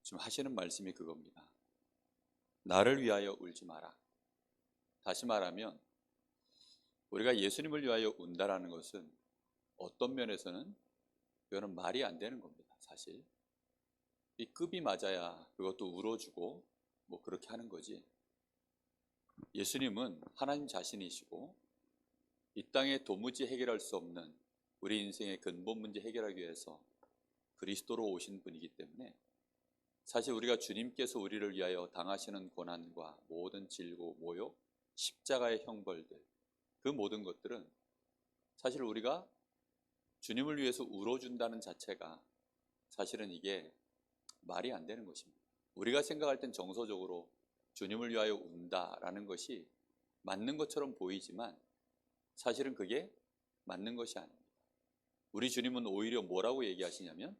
지금 하시는 말씀이 그겁니다. 나를 위하여 울지 마라. 다시 말하면 우리가 예수님을 위하여 운다라는 것은 어떤 면에서는 그거는 말이 안 되는 겁니다. 사실 이 급이 맞아야 그것도 울어주고 뭐 그렇게 하는 거지. 예수님은 하나님 자신이시고 이 땅에 도무지 해결할 수 없는 우리 인생의 근본 문제 해결하기 위해서 그리스도로 오신 분이기 때문에 사실 우리가 주님께서 우리를 위하여 당하시는 고난과 모든 질고 모욕, 십자가의 형벌들, 그 모든 것들은 사실 우리가 주님을 위해서 울어준다는 자체가 사실은 이게 말이 안 되는 것입니다. 우리가 생각할 땐 정서적으로 주님을 위하여 운다라는 것이 맞는 것처럼 보이지만 사실은 그게 맞는 것이 아닙니다. 우리 주님은 오히려 뭐라고 얘기하시냐면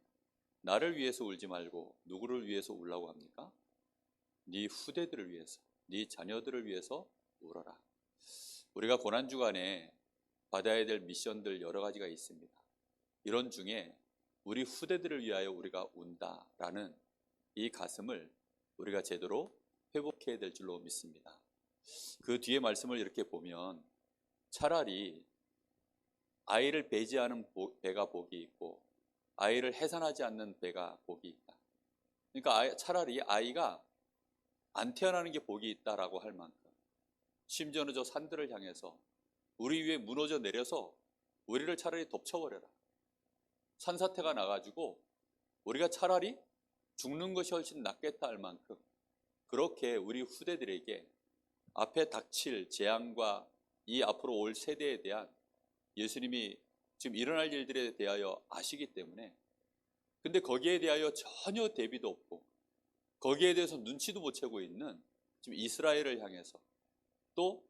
나를 위해서 울지 말고 누구를 위해서 울라고 합니까? 네 후대들을 위해서, 네 자녀들을 위해서 울어라. 우리가 고난주간에 받아야 될 미션들 여러 가지가 있습니다. 이런 중에 우리 후대들을 위하여 우리가 운다라는 이 가슴을 우리가 제대로 회복해야 될 줄로 믿습니다. 그 뒤에 말씀을 이렇게 보면 차라리 아이를 배제하는 배가 복이 있고 아이를 해산하지 않는 배가 복이 있다. 그러니까 차라리 아이가 안 태어나는 게 복이 있다라고 할 만큼 심지어는 저 산들을 향해서 우리 위에 무너져 내려서 우리를 차라리 덮쳐버려라. 산사태가 나가지고 우리가 차라리 죽는 것이 훨씬 낫겠다 할 만큼 그렇게 우리 후대들에게 앞에 닥칠 재앙과 이 앞으로 올 세대에 대한 예수님이 지금 일어날 일들에 대하여 아시기 때문에 근데 거기에 대하여 전혀 대비도 없고 거기에 대해서 눈치도 못 채고 있는 지금 이스라엘을 향해서 또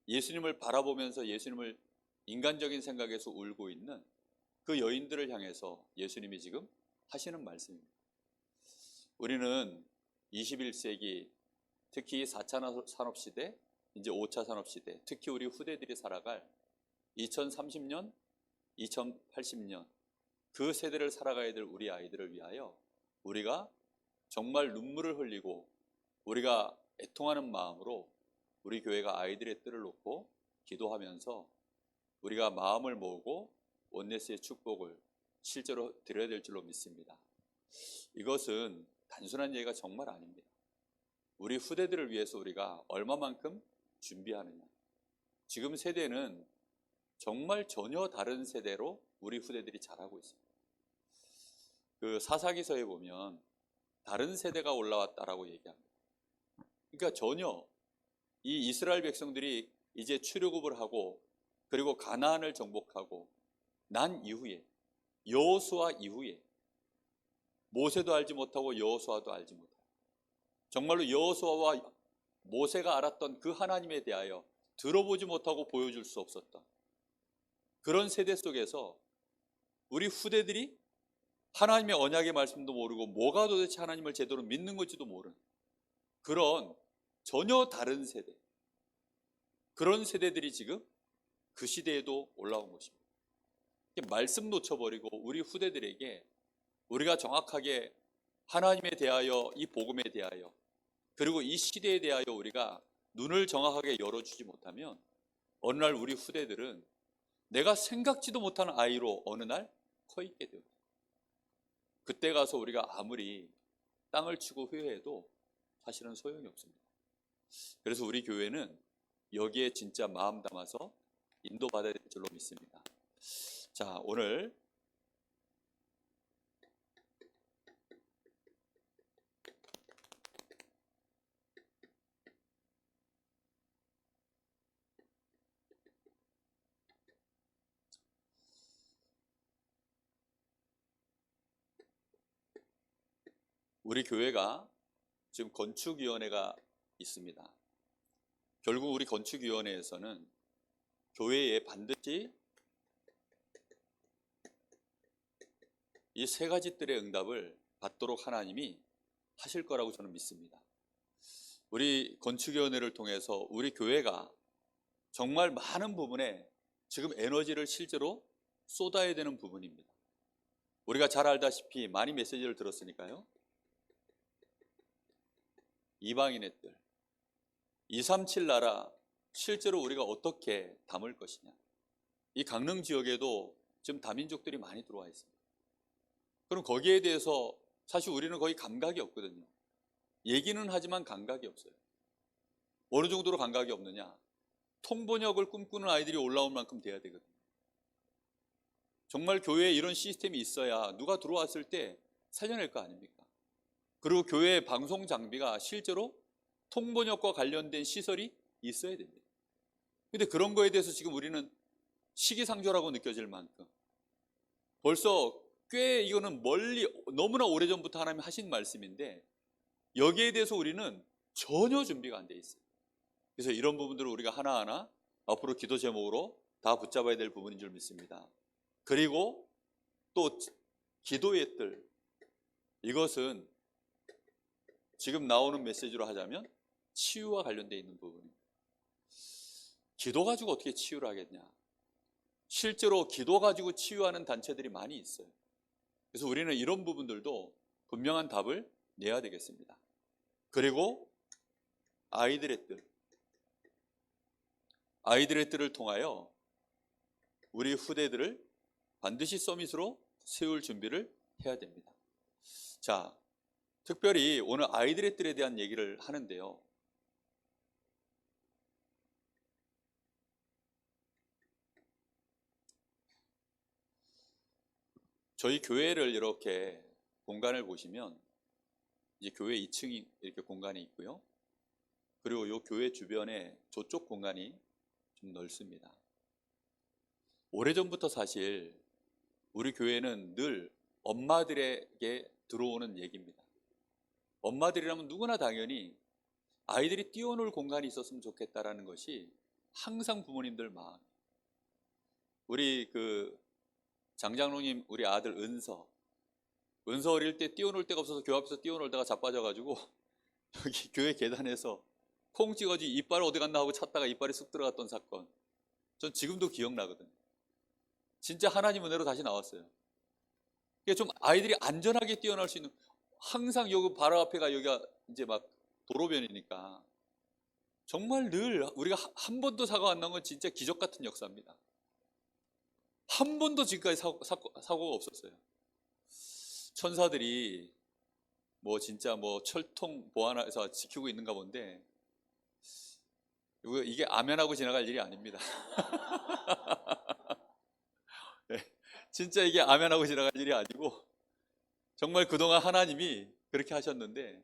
예수님을 바라보면서 예수님을 인간적인 생각에서 울고 있는 그 여인들을 향해서 예수님이 지금 하시는 말씀입니다. 우리는 21세기 특히 4차 산업시대, 이제 5차 산업시대, 특히 우리 후대들이 살아갈 2030년, 2080년 그 세대를 살아가야 될 우리 아이들을 위하여 우리가 정말 눈물을 흘리고 우리가 애통하는 마음으로 우리 교회가 아이들의 뜰을 놓고 기도하면서 우리가 마음을 모으고 원네스의 축복을 실제로 드려야 될 줄로 믿습니다. 이것은 단순한 얘기가 정말 아닙니다. 우리 후대들을 위해서 우리가 얼마만큼 준비하느냐. 지금 세대는 정말 전혀 다른 세대로 우리 후대들이 자라고 있습니다. 그 사사기서에 보면 다른 세대가 올라왔다라고 얘기합니다. 그러니까 전혀 이 이스라엘 백성들이 이제 출애굽을 하고 그리고 가나안을 정복하고 난 이후에 여호수아 이후에 모세도 알지 못하고 여호수아도 알지 못하고 정말로 여호수아와 모세가 알았던 그 하나님에 대하여 들어보지 못하고 보여줄 수 없었던 그런 세대 속에서 우리 후대들이 하나님의 언약의 말씀도 모르고 뭐가 도대체 하나님을 제대로 믿는 건지도 모르는 그런 전혀 다른 세대, 그런 세대들이 지금 그 시대에도 올라온 것입니다. 말씀 놓쳐버리고 우리 후대들에게 우리가 정확하게 하나님에 대하여 이 복음에 대하여 그리고 이 시대에 대하여 우리가 눈을 정확하게 열어주지 못하면 어느 날 우리 후대들은 내가 생각지도 못하는 아이로 어느 날 커 있게 됩니다. 그때 가서 우리가 아무리 땅을 치고 회개해도 사실은 소용이 없습니다. 그래서 우리 교회는 여기에 진짜 마음 담아서 인도받아야 될 줄로 믿습니다. 자, 오늘 우리 교회가 지금 건축위원회가 있습니다. 결국 우리 건축위원회에서는 교회에 반드시 이 세 가지 뜰의 응답을 받도록 하나님이 하실 거라고 저는 믿습니다. 우리 건축위원회를 통해서 우리 교회가 정말 많은 부분에 지금 에너지를 실제로 쏟아야 되는 부분입니다. 우리가 잘 알다시피 많이 메시지를 들었으니까요. 이방인의 뜰, 237 나라 실제로 우리가 어떻게 담을 것이냐. 이 강릉 지역에도 지금 다민족들이 많이 들어와 있습니다. 그럼 거기에 대해서 사실 우리는 거의 감각이 없거든요. 얘기는 하지만 감각이 없어요. 어느 정도로 감각이 없느냐? 통번역을 꿈꾸는 아이들이 올라올 만큼 돼야 되거든요. 정말 교회에 이런 시스템이 있어야 누가 들어왔을 때 살려낼 거 아닙니까? 그리고 교회의 방송 장비가 실제로 통번역과 관련된 시설이 있어야 됩니다. 근데 그런 거에 대해서 지금 우리는 시기상조라고 느껴질 만큼 벌써 꽤 이거는 멀리 너무나 오래전부터 하나님이 하신 말씀인데 여기에 대해서 우리는 전혀 준비가 안 돼 있어요. 그래서 이런 부분들을 우리가 하나하나 앞으로 기도 제목으로 다 붙잡아야 될 부분인 줄 믿습니다. 그리고 또 기도의 뜰, 이것은 지금 나오는 메시지로 하자면 치유와 관련되어 있는 부분입니다. 기도 가지고 어떻게 치유를 하겠냐? 실제로 기도 가지고 치유하는 단체들이 많이 있어요. 그래서 우리는 이런 부분들도 분명한 답을 내야 되겠습니다. 그리고 아이들의 뜰, 아이들의 뜰을 통하여 우리 후대들을 반드시 서밋으로 세울 준비를 해야 됩니다. 자, 특별히 오늘 아이들의 뜰에 대한 얘기를 하는데요. 저희 교회를 이렇게 공간을 보시면 이제 교회 2층이 이렇게 공간이 있고요. 그리고 이 교회 주변에 저쪽 공간이 좀 넓습니다. 오래전부터 사실 우리 교회는 늘 엄마들에게 들어오는 얘기입니다. 엄마들이라면 누구나 당연히 아이들이 뛰어놀 공간이 있었으면 좋겠다라는 것이 항상 부모님들 마음. 우리 장장로님 우리 아들 은서 어릴 때 뛰어놀 데가 없어서 교회 앞에서 뛰어놀다가 자빠져가지고 여기 교회 계단에서 콩 찍어지 이빨 어디 갔나 하고 찾다가 이빨이 쑥 들어갔던 사건, 전 지금도 기억나거든요. 진짜 하나님 은혜로 다시 나왔어요. 그러니까 좀 아이들이 안전하게 뛰어날 수 있는, 항상 여기 바로 앞에가 여기가 이제 막 도로변이니까 정말 늘 우리가 한 번도 사고가 안 난 건 진짜 기적 같은 역사입니다. 한 번도 지금까지 사고가 없었어요. 천사들이 뭐 진짜 뭐 철통 보안해서 지키고 있는가 본데 이게 아멘하고 지나갈 일이 아닙니다. 네, 진짜 이게 아멘하고 지나갈 일이 아니고 정말 그동안 하나님이 그렇게 하셨는데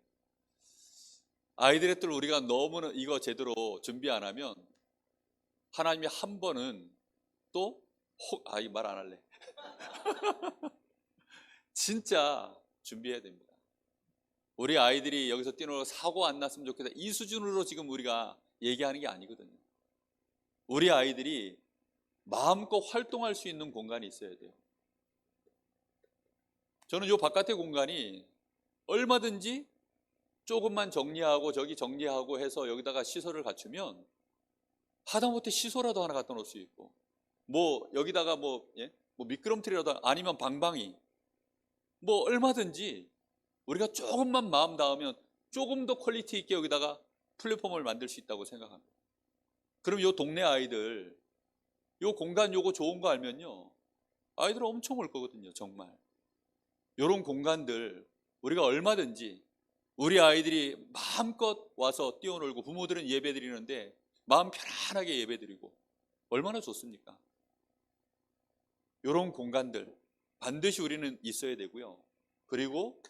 아이들의 뜰 우리가 너무나 이거 제대로 준비 안 하면 하나님이 한 번은 또 이 말 안 할래. 진짜 준비해야 됩니다. 우리 아이들이 여기서 뛰놀고 사고 안 났으면 좋겠다, 이 수준으로 지금 우리가 얘기하는 게 아니거든요. 우리 아이들이 마음껏 활동할 수 있는 공간이 있어야 돼요. 저는 이 바깥의 공간이 얼마든지 조금만 정리하고 저기 정리하고 해서 여기다가 시설을 갖추면 하다못해 시소라도 하나 갖다 놓을 수 있고, 뭐 여기다가 뭐 미끄럼틀이라도, 아니면 방방이, 뭐 얼마든지 우리가 조금만 마음 닿으면 조금 더 퀄리티 있게 여기다가 플랫폼을 만들 수 있다고 생각합니다. 그럼 요 동네 아이들 요 공간 요거 좋은 거 알면요, 아이들 엄청 올 거거든요. 정말 요런 공간들 우리가 얼마든지 우리 아이들이 마음껏 와서 뛰어놀고, 부모들은 예배 드리는데 마음 편안하게 예배 드리고 얼마나 좋습니까? 요런 공간들 반드시 우리는 있어야 되고요. 그리고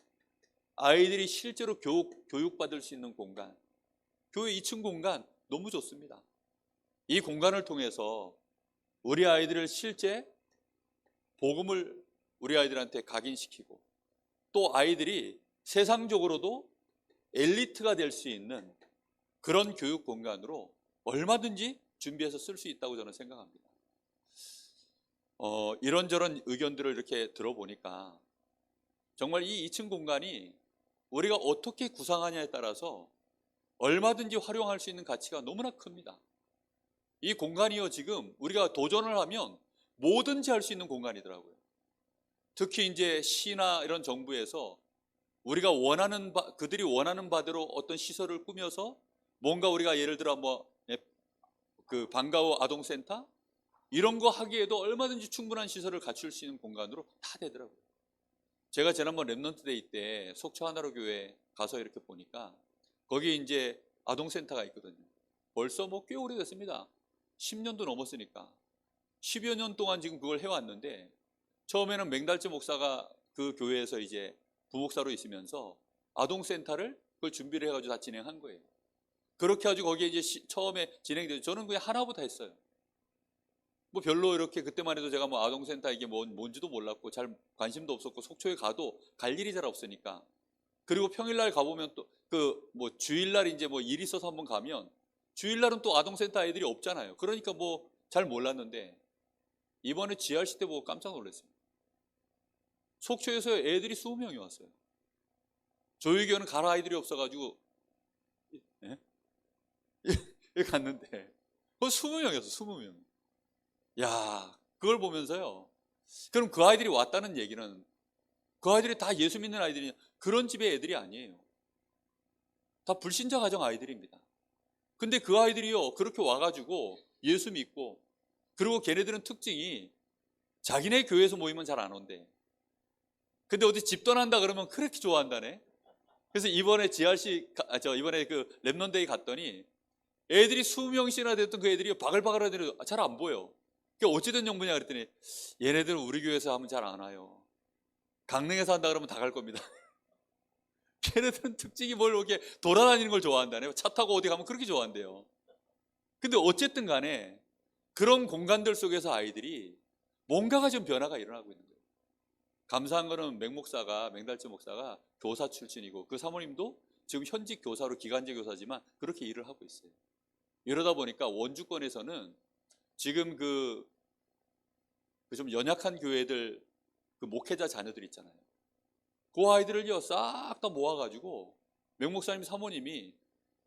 아이들이 실제로 교육받을 수 있는 공간, 교회 2층 공간 너무 좋습니다. 이 공간을 통해서 우리 아이들을 실제 복음을 우리 아이들한테 각인시키고, 또 아이들이 세상적으로도 엘리트가 될 수 있는 그런 교육 공간으로 얼마든지 준비해서 쓸 수 있다고 저는 생각합니다. 이런저런 의견들을 이렇게 들어보니까 정말 이 2층 공간이 우리가 어떻게 구상하냐에 따라서 얼마든지 활용할 수 있는 가치가 너무나 큽니다. 이 공간이요, 지금 우리가 도전을 하면 뭐든지 할 수 있는 공간이더라고요. 특히 이제 시나 이런 정부에서 우리가 원하는 그들이 원하는 바대로 어떤 시설을 꾸며서 뭔가 우리가 예를 들어 그 방과후 아동센터 이런 거 하기에도 얼마든지 충분한 시설을 갖출 수 있는 공간으로 다 되더라고요. 제가 지난번 랩넌트 데이 때 속초 하나로 교회 가서 이렇게 보니까 거기 이제 아동센터가 있거든요. 벌써 뭐 꽤 오래됐습니다. 10년도 넘었으니까 10여 년 동안 지금 그걸 해왔는데, 처음에는 맹달재 목사가 그 교회에서 이제 부목사로 있으면서 아동센터를 그걸 준비를 해가지고 다 진행한 거예요. 그렇게 해가지고 거기에 이제 처음에 진행되죠. 저는 그냥 하나부터 했어요. 뭐 별로 이렇게 그때만 해도 제가 뭐 아동센터 이게 뭔지도 몰랐고 잘 관심도 없었고 속초에 가도 갈 일이 잘 없으니까. 그리고 평일날 가보면 또 그 뭐 주일날 이제 뭐 일 있어서 한번 가면 주일날은 또 아동센터 아이들이 없잖아요. 그러니까 뭐 잘 몰랐는데 이번에 GRC 때 보고 깜짝 놀랐습니다. 속초에서 애들이 20명이 왔어요. 조유교는 갈 아이들이 없어가지고 예? 갔는데 그거 20명이었어. 20명. 야, 그걸 보면서요, 그럼 그 아이들이 왔다는 얘기는 그 아이들이 다 예수 믿는 아이들이냐? 그런 집의 애들이 아니에요. 다 불신자 가정 아이들입니다. 근데 그 아이들이요 그렇게 와가지고 예수 믿고, 그리고 걔네들은 특징이 자기네 교회에서 모이면 잘 안 온대. 근데 어디 집 떠난다 그러면 그렇게 좋아한다네. 그래서 이번에 이번에 그 랩넌데이 갔더니 애들이 20명씩이나 됐던 그 애들이 바글바글 하더니 잘 안 보여. 그러니까 어찌된 영부냐 그랬더니 얘네들은 우리 교회에서 하면 잘 안 와요. 강릉에서 한다 그러면 다 갈 겁니다. 걔네들은 특징이 뭘 이렇게 돌아다니는 걸 좋아한다네. 차 타고 어디 가면 그렇게 좋아한대요. 근데 어쨌든 간에 그런 공간들 속에서 아이들이 뭔가가 좀 변화가 일어나고 있는 거예요. 감사한 거는 맹달재 목사가 교사 출신이고 그 사모님도 지금 현직 교사로 기간제 교사지만 그렇게 일을 하고 있어요. 이러다 보니까 원주권에서는 지금 그 좀 연약한 교회들 그 목회자 자녀들 있잖아요. 그 아이들을요 싹 다 모아가지고 맹 목사님 사모님이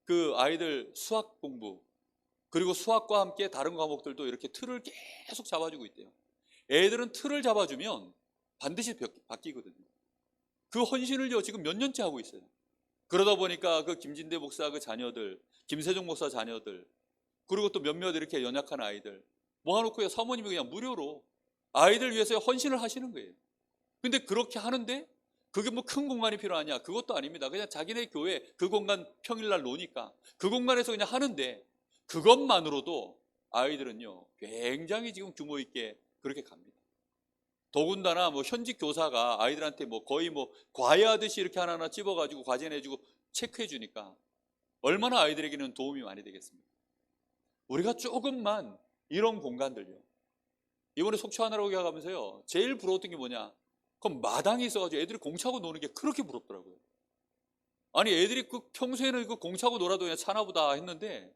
그 아이들 수학 공부 그리고 수학과 함께 다른 과목들도 이렇게 틀을 계속 잡아주고 있대요. 애들은 틀을 잡아주면 반드시 바뀌거든요. 그 헌신을요 지금 몇 년째 하고 있어요. 그러다 보니까 그 김진대 목사 그 자녀들, 김세종 목사 자녀들, 그리고 또 몇몇 이렇게 연약한 아이들 모아놓고요 사모님이 그냥 무료로 아이들 위해서 헌신을 하시는 거예요. 근데 그렇게 하는데 그게 뭐 큰 공간이 필요하냐? 그것도 아닙니다. 그냥 자기네 교회 그 공간 평일날 노니까 그 공간에서 그냥 하는데 그것만으로도 아이들은요 굉장히 지금 규모 있게 그렇게 갑니다. 더군다나 뭐 현직 교사가 아이들한테 뭐 거의 뭐 과외하듯이 이렇게 하나하나 찝어가지고 과제 내주고 체크해 주니까 얼마나 아이들에게는 도움이 많이 되겠습니까? 우리가 조금만 이런 공간들요, 이번에 속초 하나로 가면서요 제일 부러웠던 게 뭐냐? 그럼 마당이 있어가지고 애들이 공차고 노는 게 그렇게 부럽더라고요. 아니 애들이 그 평소에는 그 공차고 놀아도 그냥 차나보다 했는데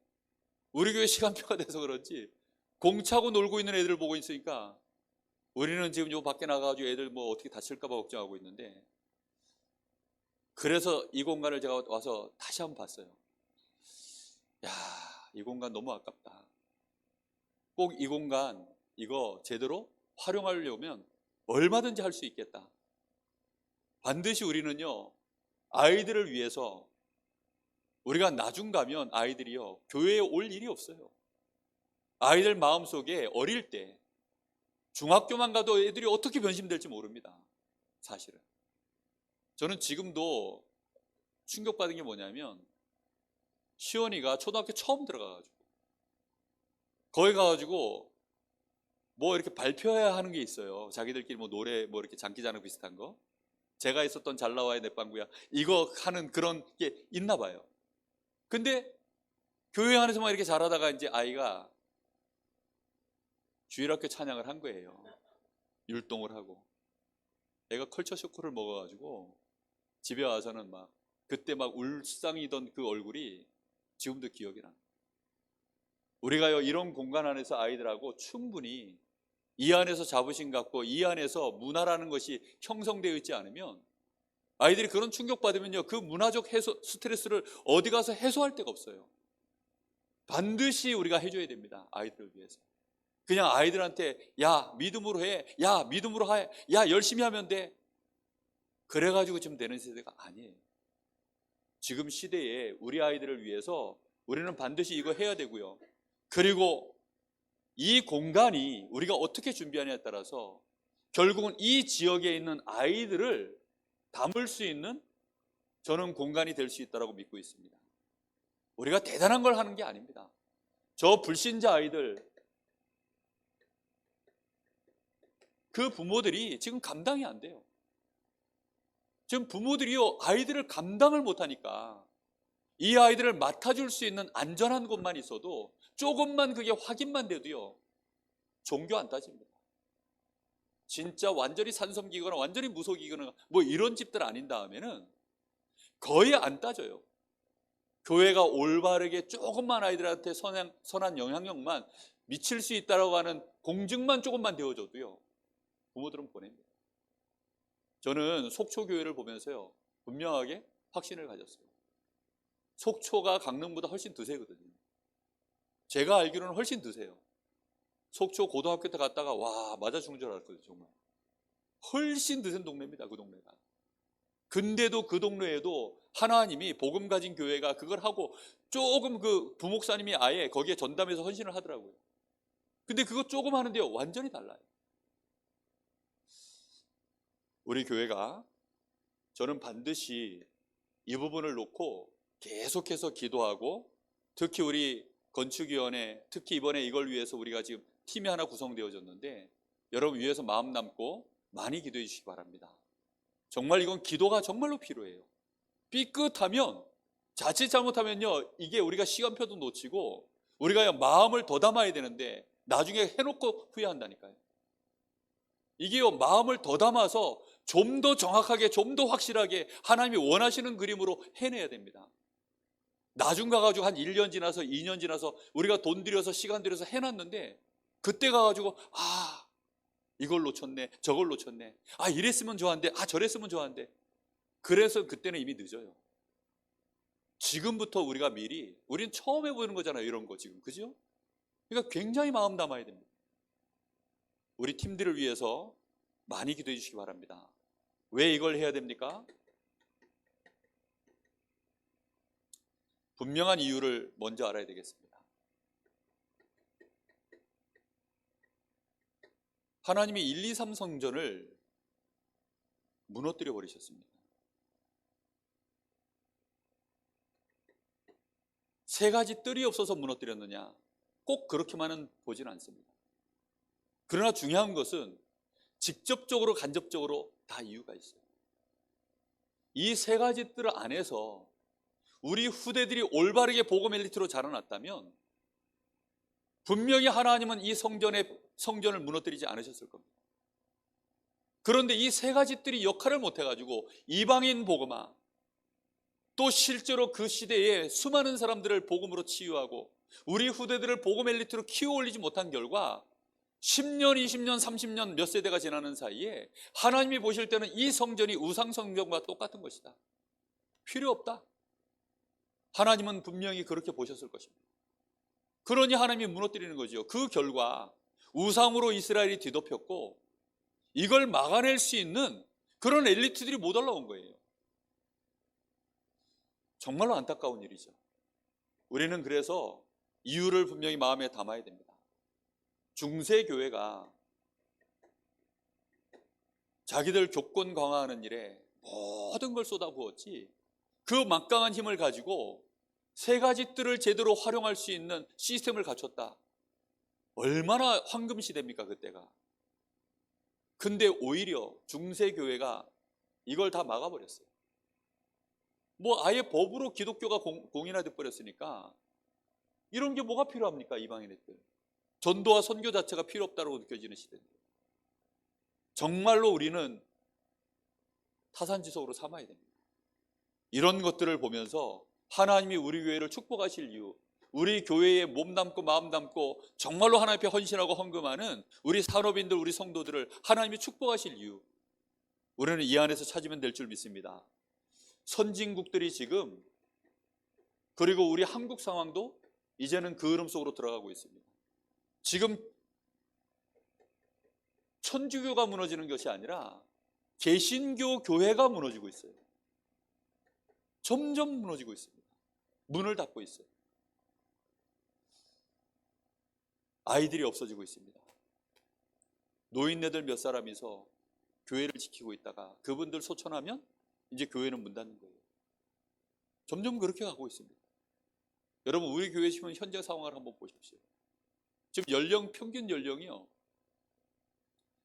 우리 교회 시간표가 돼서 그런지 공차고 놀고 있는 애들을 보고 있으니까 우리는 지금 요 밖에 나가가지고 애들 뭐 어떻게 다칠까봐 걱정하고 있는데, 그래서 이 공간을 제가 와서 다시 한번 봤어요. 야, 이 공간 너무 아깝다. 꼭 이 공간 이거 제대로 활용하려면 얼마든지 할 수 있겠다. 반드시 우리는요 아이들을 위해서, 우리가 나중 가면 아이들이요 교회에 올 일이 없어요. 아이들 마음속에 어릴 때 중학교만 가도 애들이 어떻게 변심될지 모릅니다. 사실은 저는 지금도 충격받은 게 뭐냐면, 시원이가 초등학교 처음 들어가가지고 거기 가가지고 뭐 이렇게 발표해야 하는 게 있어요. 자기들끼리 뭐 노래 뭐 이렇게 장기자랑 비슷한 거, 제가 있었던 잘나와의 넷방구야 이거 하는 그런 게 있나 봐요. 근데 교회 안에서만 이렇게 잘하다가 이제 아이가 주일학교 찬양을 한 거예요. 율동을 하고 애가 컬처 쇼크를 먹어가지고 집에 와서는 막 그때 막 울상이던 그 얼굴이 지금도 기억이 나. 우리가요 이런 공간 안에서 아이들하고 충분히 이 안에서 자부심 갖고 이 안에서 문화라는 것이 형성되어 있지 않으면 아이들이 그런 충격받으면요 그 문화적 스트레스를 어디 가서 해소할 데가 없어요. 반드시 우리가 해줘야 됩니다. 아이들을 위해서. 그냥 아이들한테 야 믿음으로 해, 야 믿음으로 해, 야 열심히 하면 돼, 그래가지고 지금 되는 세대가 아니에요. 지금 시대에 우리 아이들을 위해서 우리는 반드시 이거 해야 되고요. 그리고 이 공간이 우리가 어떻게 준비하냐에 따라서 결국은 이 지역에 있는 아이들을 담을 수 있는 저는 공간이 될 수 있다고 믿고 있습니다. 우리가 대단한 걸 하는 게 아닙니다. 저 불신자 아이들, 그 부모들이 지금 감당이 안 돼요. 지금 부모들이요, 아이들을 감당을 못하니까 이 아이들을 맡아줄 수 있는 안전한 곳만 있어도 조금만 그게 확인만 돼도요, 종교 안 따집니다. 진짜 완전히 산섬기거나 완전히 무속이거나 뭐 이런 집들 아닌 다음에는 거의 안 따져요. 교회가 올바르게 조금만 아이들한테 선한 영향력만 미칠 수 있다고 하는 공증만 조금만 되어줘도요, 부모들은 보냅니다. 저는 속초교회를 보면서요, 분명하게 확신을 가졌어요. 속초가 강릉보다 훨씬 드세거든요. 제가 알기로는 훨씬 드세요. 속초 고등학교 때 갔다가 와, 맞아 죽는 줄 알았거든요. 정말 훨씬 드센 동네입니다. 그 동네가. 근데도 그 동네에도 하나님이 복음 가진 교회가 그걸 하고 조금 그 부목사님이 아예 거기에 전담해서 헌신을 하더라고요. 근데 그거 조금 하는데요, 완전히 달라요. 우리 교회가, 저는 반드시 이 부분을 놓고 계속해서 기도하고, 특히 우리 건축위원회, 특히 이번에 이걸 위해서 우리가 지금 팀이 하나 구성되어졌는데 여러분 위해서 마음 남고 많이 기도해 주시기 바랍니다. 정말 이건 기도가 정말로 필요해요. 삐끗하면, 자칫 잘못하면요, 이게 우리가 시간표도 놓치고 우리가 마음을 더 담아야 되는데 나중에 해놓고 후회한다니까요. 이게요, 마음을 더 담아서 좀 더 정확하게, 좀 더 확실하게 하나님이 원하시는 그림으로 해내야 됩니다. 나중 가가지고 한 1년 지나서 2년 지나서 우리가 돈 들여서 시간 들여서 해놨는데 그때 가가지고 아, 이걸 놓쳤네, 저걸 놓쳤네, 아, 이랬으면 좋았는데, 아, 저랬으면 좋았는데, 그래서 그때는 이미 늦어요. 지금부터 우리가 미리, 우린 처음 해보는 거잖아요, 이런 거 지금, 그죠? 그러니까 굉장히 마음 담아야 됩니다. 우리 팀들을 위해서 많이 기도해 주시기 바랍니다. 왜 이걸 해야 됩니까? 분명한 이유를 먼저 알아야 되겠습니다. 하나님이 1, 2, 3 성전을 무너뜨려 버리셨습니다. 세 가지 뜰이 없어서 무너뜨렸느냐? 꼭 그렇게만은 보지는 않습니다. 그러나 중요한 것은 직접적으로 간접적으로 다 이유가 있어요. 이 세 가지 뜰 안에서 우리 후대들이 올바르게 복음 엘리트로 자라났다면 분명히 하나님은 이 성전을 무너뜨리지 않으셨을 겁니다. 그런데 이 세 가지 뜰이 역할을 못해가지고 이방인 복음화, 또 실제로 그 시대에 수많은 사람들을 복음으로 치유하고 우리 후대들을 복음 엘리트로 키워 올리지 못한 결과 10년, 20년, 30년 몇 세대가 지나는 사이에 하나님이 보실 때는 이 성전이 우상 성전과 똑같은 것이다, 필요 없다, 하나님은 분명히 그렇게 보셨을 것입니다. 그러니 하나님이 무너뜨리는 거죠. 그 결과 우상으로 이스라엘이 뒤덮였고 이걸 막아낼 수 있는 그런 엘리트들이 못 올라온 거예요. 정말로 안타까운 일이죠. 우리는 그래서 이유를 분명히 마음에 담아야 됩니다. 중세교회가 자기들 교권 강화하는 일에 모든 걸 쏟아부었지, 그 막강한 힘을 가지고 세 가지 뜰을 제대로 활용할 수 있는 시스템을 갖췄다. 얼마나 황금 시대입니까 그때가. 근데 오히려 중세교회가 이걸 다 막아버렸어요. 뭐 아예 법으로 기독교가 공인화돼 버렸으니까 이런 게 뭐가 필요합니까? 이방인들 전도와 선교 자체가 필요 없다고 느껴지는 시대인데, 정말로 우리는 타산지석으로 삼아야 됩니다. 이런 것들을 보면서 하나님이 우리 교회를 축복하실 이유, 우리 교회에 몸 담고 마음 담고 정말로 하나님 앞에 헌신하고 헌금하는 우리 산업인들, 우리 성도들을 하나님이 축복하실 이유, 우리는 이 안에서 찾으면 될 줄 믿습니다. 선진국들이 지금, 그리고 우리 한국 상황도 이제는 그 흐름 속으로 들어가고 있습니다. 지금 천주교가 무너지는 것이 아니라 개신교 교회가 무너지고 있어요. 점점 무너지고 있습니다. 문을 닫고 있어요. 아이들이 없어지고 있습니다. 노인네들 몇 사람이서 교회를 지키고 있다가 그분들 소천하면 이제 교회는 문 닫는 거예요. 점점 그렇게 가고 있습니다. 여러분, 우리 교회 지금 현재 상황을 한번 보십시오. 지금 평균 연령이요.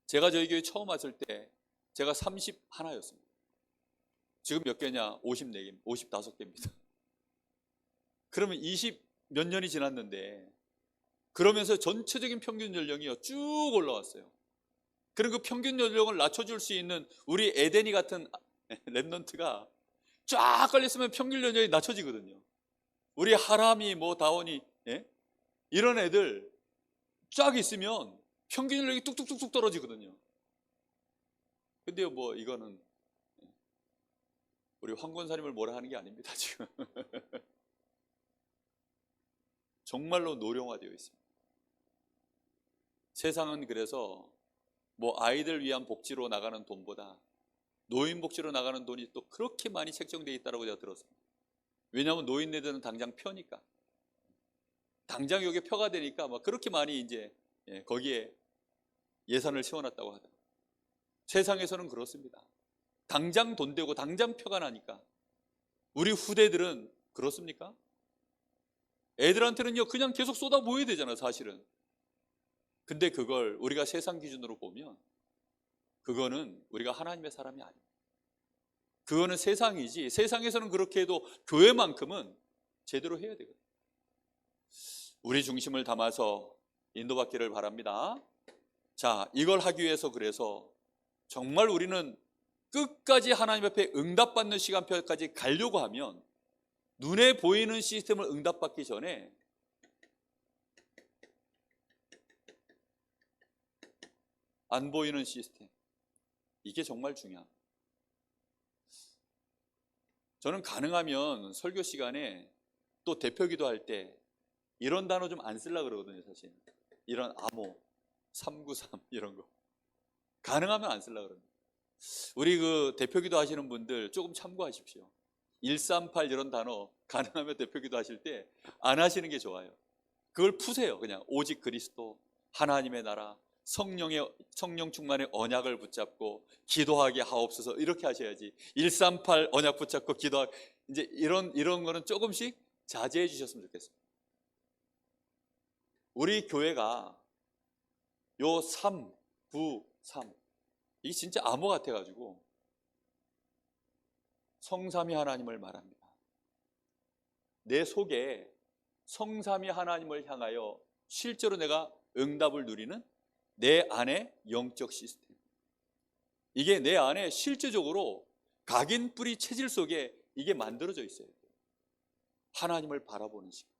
제가 저희 교회 처음 왔을 때 제가 31였습니다. 지금 몇 개냐? 54개, 55개입니다. 그러면 20 몇 년이 지났는데, 그러면서 전체적인 평균 연령이요 쭉 올라왔어요. 그럼 그 평균 연령을 낮춰줄 수 있는 우리 에덴이 같은 랩넌트가 쫙 깔렸으면 평균 연령이 낮춰지거든요. 우리 하람이 뭐 다원이, 예? 이런 애들 쫙 있으면 평균 연령이 뚝뚝뚝뚝 떨어지거든요. 근데요, 뭐 이거는 우리 황 권사님을 뭐라 하는 게 아닙니다, 지금. 정말로 노령화되어 있습니다. 세상은 그래서 뭐 아이들 위한 복지로 나가는 돈보다 노인 복지로 나가는 돈이 또 그렇게 많이 책정되어 있다고 제가 들었습니다. 왜냐하면 노인네들은 당장 펴니까, 당장 여기 표가 되니까 막 그렇게 많이 이제 거기에 예산을 세워놨다고 하더라고요. 세상에서는 그렇습니다. 당장 돈 되고 당장 표가 나니까. 우리 후대들은 그렇습니까? 애들한테는요 그냥 계속 쏟아부어야 되잖아요, 사실은. 근데 그걸 우리가 세상 기준으로 보면 그거는 우리가 하나님의 사람이 아닙니다. 그거는 세상이지, 세상에서는 그렇게 해도 교회만큼은 제대로 해야 되거든요. 우리 중심을 담아서 인도받기를 바랍니다. 자, 이걸 하기 위해서 그래서 정말 우리는 끝까지 하나님 앞에 응답받는 시간표까지 가려고 하면 눈에 보이는 시스템을 응답받기 전에 안 보이는 시스템, 이게 정말 중요합니다. 저는 가능하면 설교 시간에 또 대표기도 할 때 이런 단어 좀 안 쓰려고 그러거든요, 사실. 이런 암호, 393 이런 거 가능하면 안 쓰려고 그럽니다. 우리 그 대표기도 하시는 분들 조금 참고하십시오. 138 이런 단어 가능하면 대표기도 하실 때 안 하시는 게 좋아요. 그걸 푸세요. 그냥 오직 그리스도, 하나님의 나라, 성령 충만의 언약을 붙잡고 기도하게 하옵소서, 이렇게 하셔야지 138 언약 붙잡고 기도하게, 이제 이런 거는 조금씩 자제해 주셨으면 좋겠습니다. 우리 교회가 요 3, 9, 3 이게 진짜 암호 같아가지고 성삼위 하나님을 말합니다. 내 속에 성삼위 하나님을 향하여 실제로 내가 응답을 누리는 내 안의 영적 시스템, 이게 내 안에 실제적으로 각인 뿌리 체질 속에 이게 만들어져 있어요. 하나님을 바라보는 시간,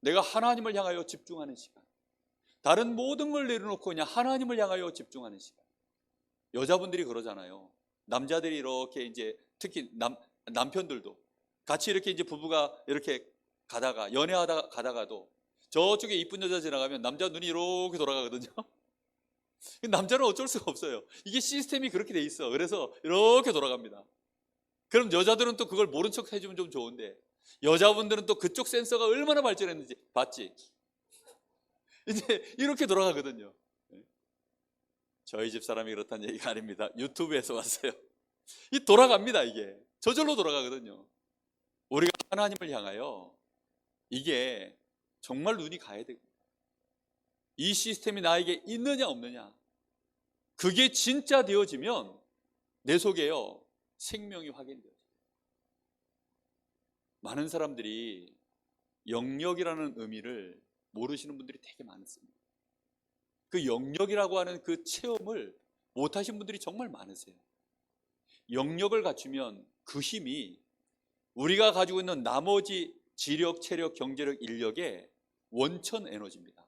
내가 하나님을 향하여 집중하는 시간, 다른 모든 걸 내려놓고 그냥 하나님을 향하여 집중하는 시간. 여자분들이 그러잖아요. 남자들이 이렇게 이제 특히 남편들도 같이 이렇게 이제 부부가 이렇게 가다가 연애하다 가다가도 저쪽에 이쁜 여자 지나가면 남자 눈이 이렇게 돌아가거든요. 남자는 어쩔 수가 없어요. 이게 시스템이 그렇게 돼 있어. 그래서 이렇게 돌아갑니다. 그럼 여자들은 또 그걸 모른 척 해주면 좀 좋은데, 여자분들은 또 그쪽 센서가 얼마나 발전했는지 봤지? 이제 이렇게 돌아가거든요. 저희 집 사람이 그렇다는 얘기가 아닙니다. 유튜브에서 왔어요. 이 돌아갑니다. 이게 저절로 돌아가거든요. 우리가 하나님을 향하여 이게 정말 눈이 가야 됩니다. 이 시스템이 나에게 있느냐 없느냐, 그게 진짜 되어지면 내 속에요 생명이 확인돼요. 많은 사람들이 영역이라는 의미를 모르시는 분들이 되게 많습니다. 그 영역이라고 하는 그 체험을 못하신 분들이 정말 많으세요. 영역을 갖추면 그 힘이 우리가 가지고 있는 나머지 지력, 체력, 경제력, 인력의 원천 에너지입니다.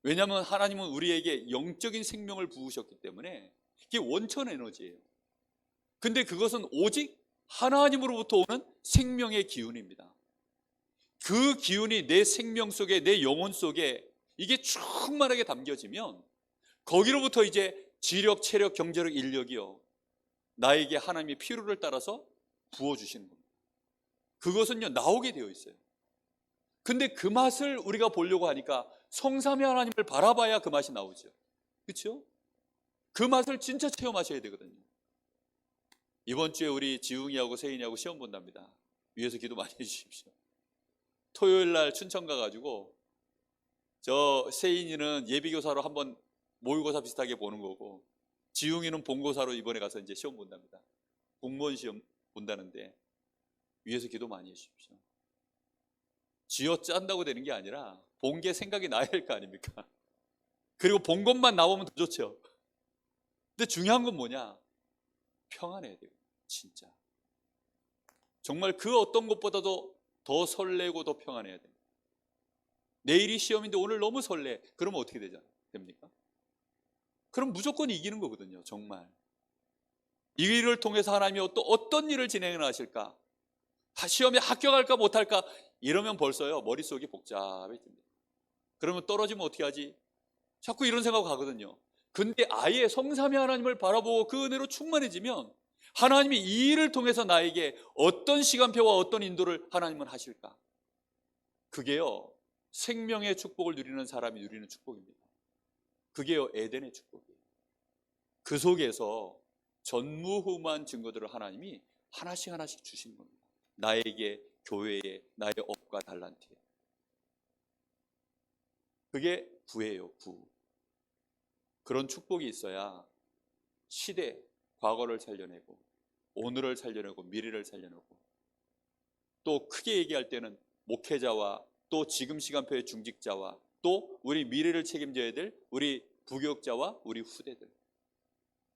왜냐하면 하나님은 우리에게 영적인 생명을 부으셨기 때문에 이게 원천 에너지예요. 근데 그것은 오직 하나님으로부터 오는 생명의 기운입니다. 그 기운이 내 생명 속에, 내 영혼 속에 이게 충만하게 담겨지면 거기로부터 이제 지력, 체력, 경제력, 인력이요, 나에게 하나님의 필요를 따라서 부어주시는 겁니다. 그것은요, 나오게 되어 있어요. 근데 그 맛을 우리가 보려고 하니까 성삼위 하나님을 바라봐야 그 맛이 나오죠. 그렇죠? 그 맛을 진짜 체험하셔야 되거든요. 이번 주에 우리 지웅이하고 세인이하고 시험 본답니다. 위에서 기도 많이 해주십시오. 토요일 날 춘천 가가지고 저 세인이는 예비교사로 한번 모의고사 비슷하게 보는 거고, 지웅이는 본고사로 이번에 가서 이제 시험 본답니다. 공무원 시험 본다는데 위에서 기도 많이 해주십시오. 쥐어 짠다고 되는 게 아니라 본 게 생각이 나야 될 거 아닙니까? 그리고 본 것만 나오면 더 좋죠. 근데 중요한 건 뭐냐? 평안해야 돼요. 진짜 정말 그 어떤 것보다도 더 설레고 더 평안해야 됩니다. 내일이 시험인데 오늘 너무 설레. 그러면 어떻게 됩니까? 그럼 무조건 이기는 거거든요. 정말 이 일을 통해서 하나님이 어떤 일을 진행해 하실까? 시험에 합격할까 못할까? 이러면 벌써요 머릿속이 복잡해집니다. 그러면 떨어지면 어떻게 하지? 자꾸 이런 생각 가거든요. 근데 아예 성삼위 하나님을 바라보고 그 은혜로 충만해지면 하나님이 이 일을 통해서 나에게 어떤 시간표와 어떤 인도를 하나님은 하실까? 그게요 생명의 축복을 누리는 사람이 누리는 축복입니다. 그게요 에덴의 축복이에요. 그 속에서 전무후무한 증거들을 하나님이 하나씩 하나씩 주신 겁니다. 나에게, 교회에, 나의 업과 달란트에. 그게 부예요, 부. 그런 축복이 있어야 시대, 과거를 살려내고 오늘을 살려내고 미래를 살려내고, 또 크게 얘기할 때는 목회자와 또 지금 시간표의 중직자와 또 우리 미래를 책임져야 될 우리 부교육자와 우리 후대들,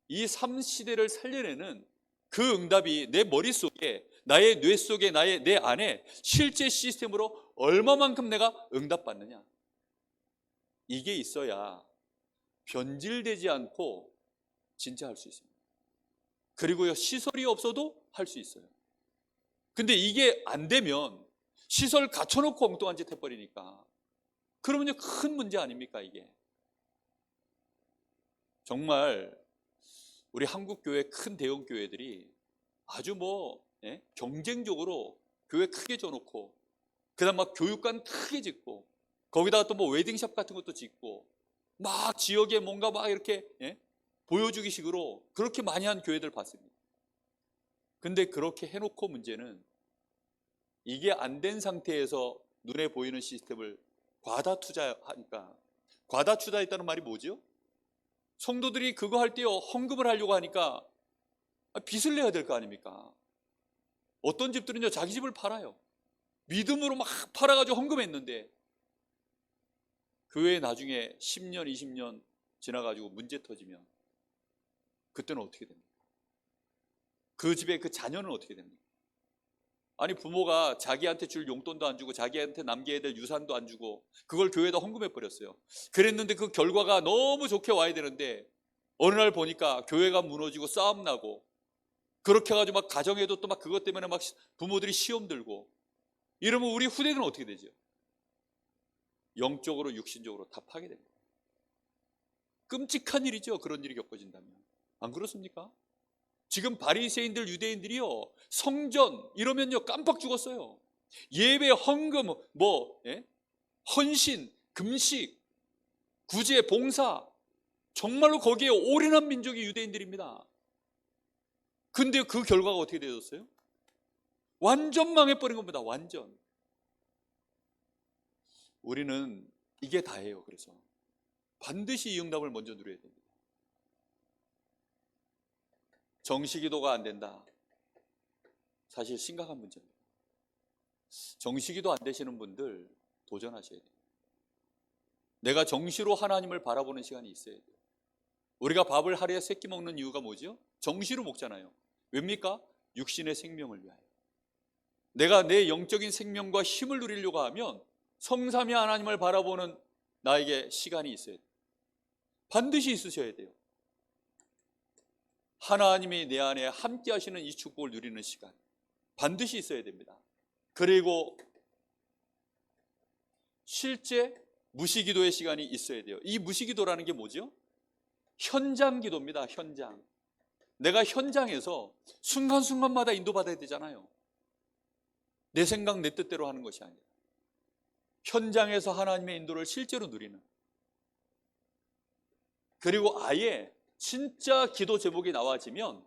이 3시대를 살려내는 그 응답이 내 머릿속에, 나의 뇌 속에, 내 안에 실제 시스템으로 얼마만큼 내가 응답받느냐, 이게 있어야 변질되지 않고 진짜 할 수 있습니다. 그리고요 시설이 없어도 할 수 있어요. 근데 이게 안 되면 시설 갖춰놓고 엉뚱한 짓 해버리니까 그러면요 큰 문제 아닙니까? 이게 정말 우리 한국교회 큰 대형 교회들이 아주 경쟁적으로 교회 크게 줘놓고, 그 다음 막 교육관 크게 짓고, 거기다가 또 웨딩샵 같은 것도 짓고, 막 지역에 뭔가 막 이렇게 보여주기 식으로 그렇게 많이 한 교회들 봤습니다. 근데 그렇게 해놓고 문제는 이게 안 된 상태에서 눈에 보이는 시스템을 과다 투자하니까, 과다 투자했다는 말이 뭐죠? 성도들이 그거 할 때요 헌금을 하려고 하니까 빚을 내야 될 거 아닙니까? 어떤 집들은요 자기 집을 팔아요. 믿음으로 막 팔아가지고 헌금했는데 교회에 나중에 10년 20년 지나가지고 문제 터지면 그때는 어떻게 됩니까? 그 집의 그 자녀는 어떻게 됩니까? 아니 부모가 자기한테 줄 용돈도 안 주고 자기한테 남겨야 될 유산도 안 주고 그걸 교회에다 헌금해 버렸어요. 그랬는데 그 결과가 너무 좋게 와야 되는데 어느 날 보니까 교회가 무너지고 싸움 나고, 그렇게 해가지고 막 가정에도 또 막 그것 때문에 막 부모들이 시험 들고 이러면 우리 후대들은 어떻게 되죠? 영적으로 육신적으로 다 파괴됩니다. 끔찍한 일이죠. 그런 일이 겪어진다면. 안 그렇습니까? 지금 바리새인들 유대인들이요 성전 이러면요 깜빡 죽었어요. 예배, 헌금, 헌신, 금식, 구제, 봉사, 정말로 거기에 올인한 민족이 유대인들입니다. 근데 그 결과가 어떻게 되었어요? 완전 망해버린 겁니다. 완전. 우리는 이게 다예요. 그래서 반드시 이 응답을 먼저 누려야 됩니다. 정시기도가 안 된다. 사실 심각한 문제입니다. 정시기도 안 되시는 분들 도전하셔야 돼요. 내가 정시로 하나님을 바라보는 시간이 있어야 돼요. 우리가 밥을 하루에 3끼 먹는 이유가 뭐죠? 정시로 먹잖아요. 왜입니까? 육신의 생명을 위하여. 내가 내 영적인 생명과 힘을 누리려고 하면 성삼위 하나님을 바라보는 나에게 시간이 있어야 돼요. 반드시 있으셔야 돼요. 하나님이 내 안에 함께 하시는 이 축복을 누리는 시간 반드시 있어야 됩니다. 그리고 실제 무시기도의 시간이 있어야 돼요. 이 무시기도라는 게 뭐죠? 현장 기도입니다. 현장. 내가 현장에서 순간순간마다 인도받아야 되잖아요. 내 생각 내 뜻대로 하는 것이 아니라 현장에서 하나님의 인도를 실제로 누리는, 그리고 아예 진짜 기도 제목이 나와지면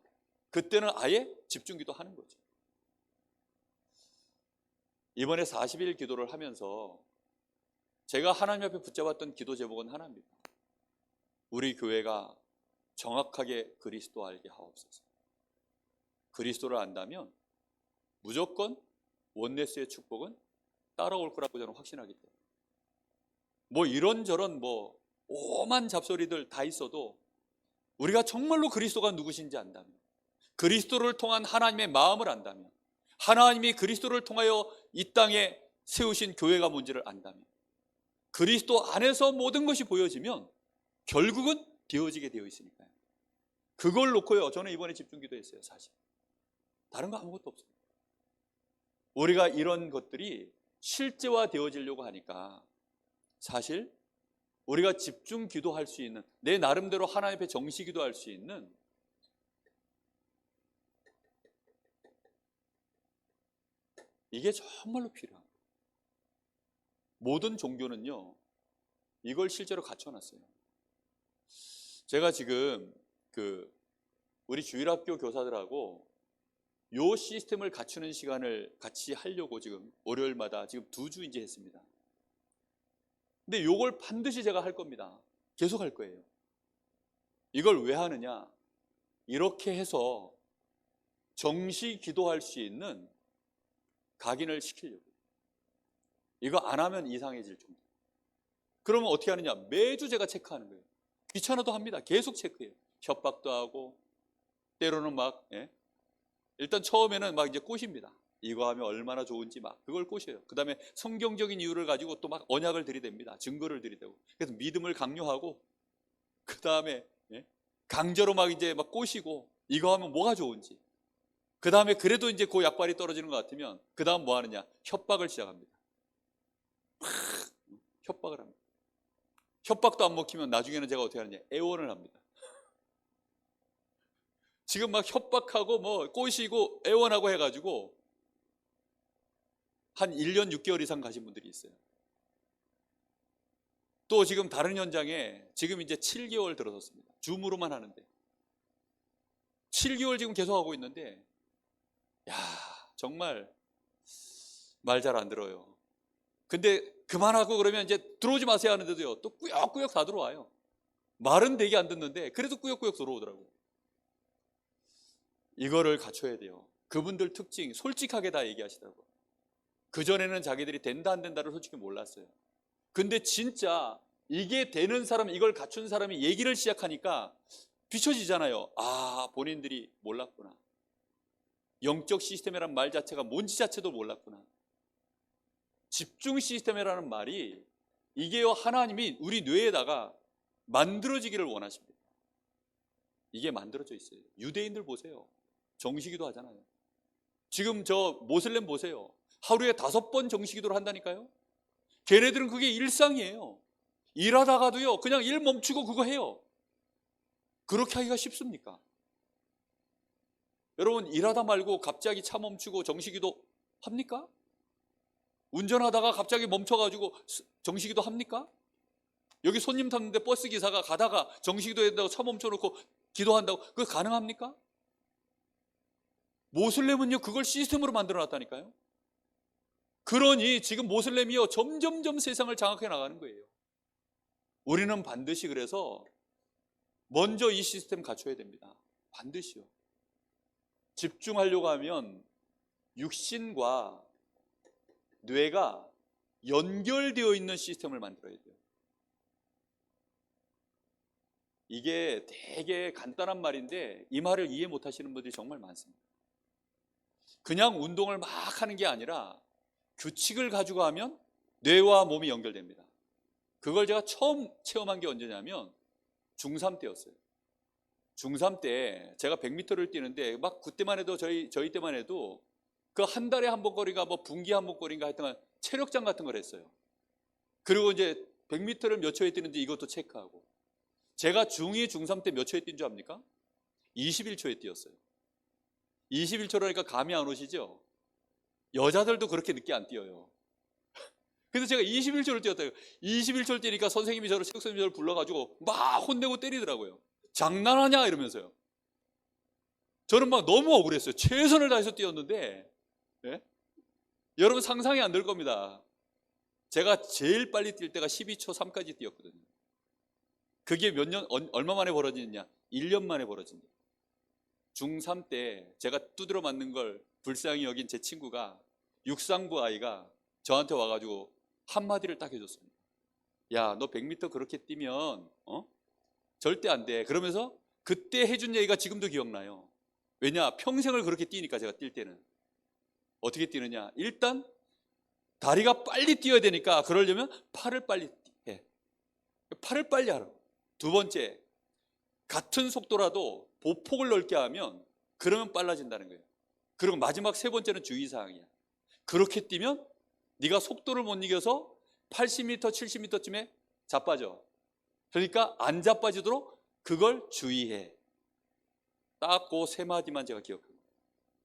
그때는 아예 집중 기도하는 거죠. 이번에 40일 기도를 하면서 제가 하나님 앞에 붙잡았던 기도 제목은 하나입니다. 우리 교회가 정확하게 그리스도 알게 하옵소서. 그리스도를 안다면 무조건 원네스의 축복은 따라올 거라고 저는 확신하기 때문에, 뭐 이런저런 뭐 오만 잡소리들 다 있어도 우리가 정말로 그리스도가 누구신지 안다면, 그리스도를 통한 하나님의 마음을 안다면, 하나님이 그리스도를 통하여 이 땅에 세우신 교회가 뭔지를 안다면, 그리스도 안에서 모든 것이 보여지면 결국은 되어지게 되어 있으니까요. 그걸 놓고요, 저는 이번에 집중 기도했어요. 사실 다른 거 아무것도 없어요. 우리가 이런 것들이 실제화 되어지려고 하니까 사실 우리가 집중 기도할 수 있는, 내 나름대로 하나님 앞에 정시 기도할 수 있는, 이게 정말로 필요합니다. 모든 종교는요 이걸 실제로 갖춰놨어요. 제가 지금 우리 주일학교 교사들하고 요 시스템을 갖추는 시간을 같이 하려고 지금 월요일마다 지금 2주 이제 했습니다. 근데 요걸 반드시 제가 할 겁니다. 계속 할 거예요. 이걸 왜 하느냐, 이렇게 해서 정시 기도할 수 있는 각인을 시키려고. 이거 안 하면 이상해질 정도. 그러면 어떻게 하느냐, 매주 제가 체크하는 거예요. 귀찮아도 합니다. 계속 체크해요. 협박도 하고 때로는 막 일단 처음에는 막 이제 꼬십니다. 이거 하면 얼마나 좋은지 막 그걸 꼬셔요. 그 다음에 성경적인 이유를 가지고 또 막 언약을 들이댑니다. 증거를 들이대고. 그래서 믿음을 강요하고, 그 다음에 강제로 막 이제 막 꼬시고, 이거 하면 뭐가 좋은지. 그 다음에 그래도 이제 그 약발이 떨어지는 것 같으면 그 다음 뭐 하느냐, 협박을 시작합니다. 협박을 합니다. 협박도 안 먹히면 나중에는 제가 어떻게 하느냐, 애원을 합니다. 지금 막 협박하고 뭐 꼬시고 애원하고 해가지고 한 1년 6개월 이상 가신 분들이 있어요. 또 지금 다른 현장에 지금 이제 7개월 들어섰습니다. 줌으로만 하는데 7개월 지금 계속 하고 있는데, 야 정말 말 잘 안 들어요. 근데 그만하고 그러면 이제 들어오지 마세요 하는데도요 또 꾸역꾸역 다 들어와요. 말은 되게 안 듣는데 그래도 꾸역꾸역 들어오더라고요. 이거를 갖춰야 돼요. 그분들 특징 솔직하게 다 얘기하시더라고요. 그전에는 자기들이 된다 안 된다를 솔직히 몰랐어요. 근데 진짜 이게 되는 사람, 이걸 갖춘 사람이 얘기를 시작하니까 비춰지잖아요. 아, 본인들이 몰랐구나. 영적 시스템이라는 말 자체가 뭔지 자체도 몰랐구나. 집중 시스템이라는 말이 이게요, 하나님이 우리 뇌에다가 만들어지기를 원하십니다. 이게 만들어져 있어요. 유대인들 보세요. 정시기도 하잖아요. 지금 저 모슬렘 보세요. 하루에 5번 정시기도를 한다니까요. 걔네들은 그게 일상이에요. 일하다가도요 그냥 일 멈추고 그거 해요. 그렇게 하기가 쉽습니까? 여러분, 일하다 말고 갑자기 차 멈추고 정시기도 합니까? 운전하다가 갑자기 멈춰가지고 정시기도 합니까? 여기 손님 탔는데 버스 기사가 가다가 정시기도 한다고 차 멈춰놓고 기도한다고, 그거 가능합니까? 모슬렘은요 그걸 시스템으로 만들어 놨다니까요. 그러니 지금 모슬렘이요 점점점 세상을 장악해 나가는 거예요. 우리는 반드시 그래서 먼저 이 시스템 갖춰야 됩니다. 반드시요. 집중하려고 하면 육신과 뇌가 연결되어 있는 시스템을 만들어야 돼요. 이게 되게 간단한 말인데 이 말을 이해 못 하시는 분들이 정말 많습니다. 그냥 운동을 막 하는 게 아니라 규칙을 가지고 하면 뇌와 몸이 연결됩니다. 그걸 제가 처음 체험한 게 언제냐면 중3 때였어요. 중3 때 제가 100m를 뛰는데 막 그때만 해도 저희 때만 해도 그 한 달에 한 번거리가 뭐 분기 한 번거리인가 하여튼 체력장 같은 걸 했어요. 그리고 이제 100m를 몇 초에 뛰는지 이것도 체크하고, 제가 중2, 중3 때 몇 초에 뛴 줄 압니까? 21초에 뛰었어요. 21초라니까 감이 안 오시죠? 여자들도 그렇게 늦게 안 뛰어요. 그래서 제가 21초를 뛰었다. 21초를 뛰니까 선생님이 체육 선생님이 저를 불러가지고 막 혼내고 때리더라고요. 장난하냐 이러면서요. 저는 막 너무 억울했어요. 최선을 다해서 뛰었는데, 예? 여러분 상상이 안 될 겁니다. 제가 제일 빨리 뛸 때가 12초 3까지 뛰었거든요. 그게 얼마 만에 벌어지느냐? 1년 만에 벌어진다. 중3 때 제가 두드려 맞는 걸 불쌍히 여긴 제 친구가, 육상부 아이가 저한테 와가지고 한마디를 딱 해줬습니다. 야, 너 100m 그렇게 뛰면 절대 안 돼. 그러면서 그때 해준 얘기가 지금도 기억나요. 왜냐? 평생을 그렇게 뛰니까. 제가 뛸 때는 어떻게 뛰느냐? 일단 다리가 빨리 뛰어야 되니까 그러려면 팔을 빨리 해. 팔을 빨리 하라. 두 번째, 같은 속도라도 보폭을 넓게 하면 그러면 빨라진다는 거예요. 그리고 마지막 세 번째는 주의사항이야. 그렇게 뛰면 네가 속도를 못 이겨서 80m, 70m쯤에 자빠져. 그러니까 안 자빠지도록 그걸 주의해. 딱 그 세 마디만 제가 기억합니다.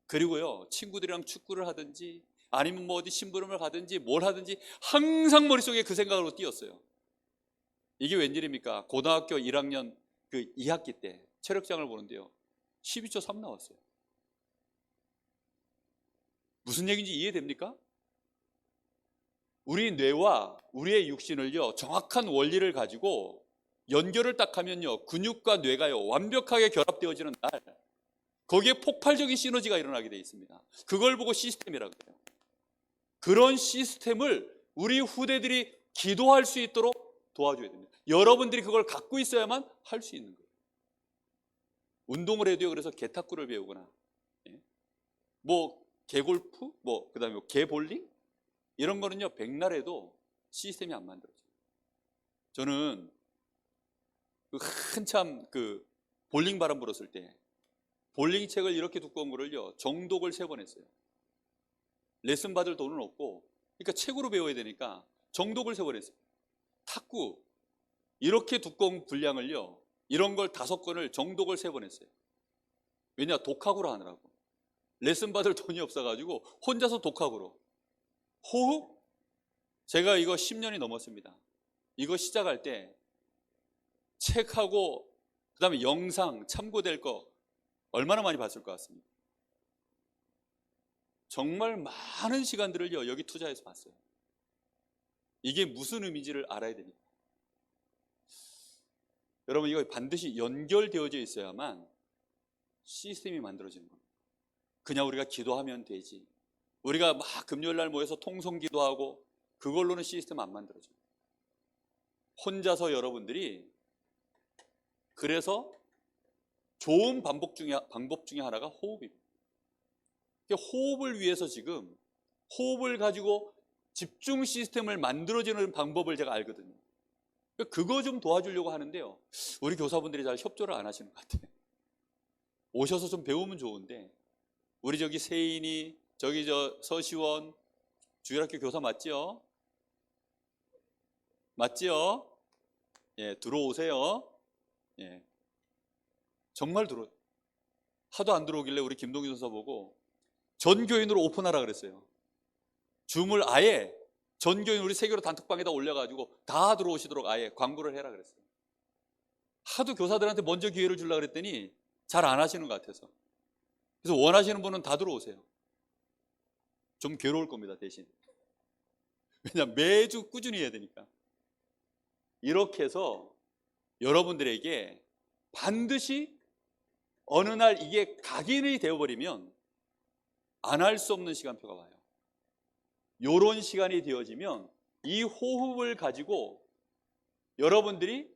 그리고요, 친구들이랑 축구를 하든지 아니면 뭐 어디 심부름을 가든지 뭘 하든지 항상 머릿속에 그 생각으로 뛰었어요. 이게 웬일입니까? 고등학교 1학년 그 2학기 때 체력장을 보는데요, 12초 3 나왔어요. 무슨 얘기인지 이해됩니까? 우리 뇌와 우리의 육신을요, 정확한 원리를 가지고 연결을 딱 하면요, 근육과 뇌가요 완벽하게 결합되어지는 날, 거기에 폭발적인 시너지가 일어나게 되어 있습니다. 그걸 보고 시스템이라고 해요. 그런 시스템을 우리 후대들이 기도할 수 있도록 도와줘야 됩니다. 여러분들이 그걸 갖고 있어야만 할 수 있는 거예요. 운동을 해도요, 그래서 개탁구를 배우거나, 뭐 개골프, 뭐 그다음에 개볼링 이런 거는요, 백날 해도 시스템이 안 만들어져요. 저는 한참 그 볼링 바람 불었을 때 볼링 책을 이렇게 두꺼운 거를요, 정독을 3번 했어요. 레슨 받을 돈은 없고, 그러니까 책으로 배워야 되니까 정독을 3번 했어요. 탁구 이렇게 두꺼운 분량을요, 이런 걸 5권을 정독을 3번 했어요. 왜냐? 독학으로 하느라고. 레슨 받을 돈이 없어가지고 혼자서 독학으로. 호흡? 제가 이거 10년이 넘었습니다. 이거 시작할 때 책하고 그 다음에 영상 참고될 거 얼마나 많이 봤을 것 같습니다. 정말 많은 시간들을요, 여기 투자해서 봤어요. 이게 무슨 의미인지를 알아야 되니까. 여러분, 이거 반드시 연결되어져 있어야만 시스템이 만들어지는 겁니다. 그냥 우리가 기도하면 되지, 우리가 막 금요일날 모여서 통성 기도하고 그걸로는 시스템 안 만들어져요. 혼자서 여러분들이, 그래서 좋은 방법 중에 하나가 호흡입니다. 호흡을 위해서 지금 호흡을 가지고 집중 시스템을 만들어지는 방법을 제가 알거든요. 그거 좀 도와주려고 하는데요, 우리 교사분들이 잘 협조를 안 하시는 것 같아요. 오셔서 좀 배우면 좋은데, 우리 저기 세인이, 저기 저 서시원 주일학교 교사 맞지요? 맞지요? 예, 들어오세요. 예, 정말 하도 안 들어오길래 우리 김동희 선사 보고 전 교인으로 오픈하라 그랬어요. 줌을 아예 전 교인 우리 세교로 단톡방에다 올려가지고 다 들어오시도록 아예 광고를 해라 그랬어요. 하도 교사들한테 먼저 기회를 주려고 그랬더니 잘 안 하시는 것 같아서. 그래서 원하시는 분은 다 들어오세요. 좀 괴로울 겁니다, 대신. 왜냐면 매주 꾸준히 해야 되니까. 이렇게 해서 여러분들에게 반드시 어느 날 이게 각인이 되어버리면 안 할 수 없는 시간표가 와요. 이런 시간이 되어지면 이 호흡을 가지고 여러분들이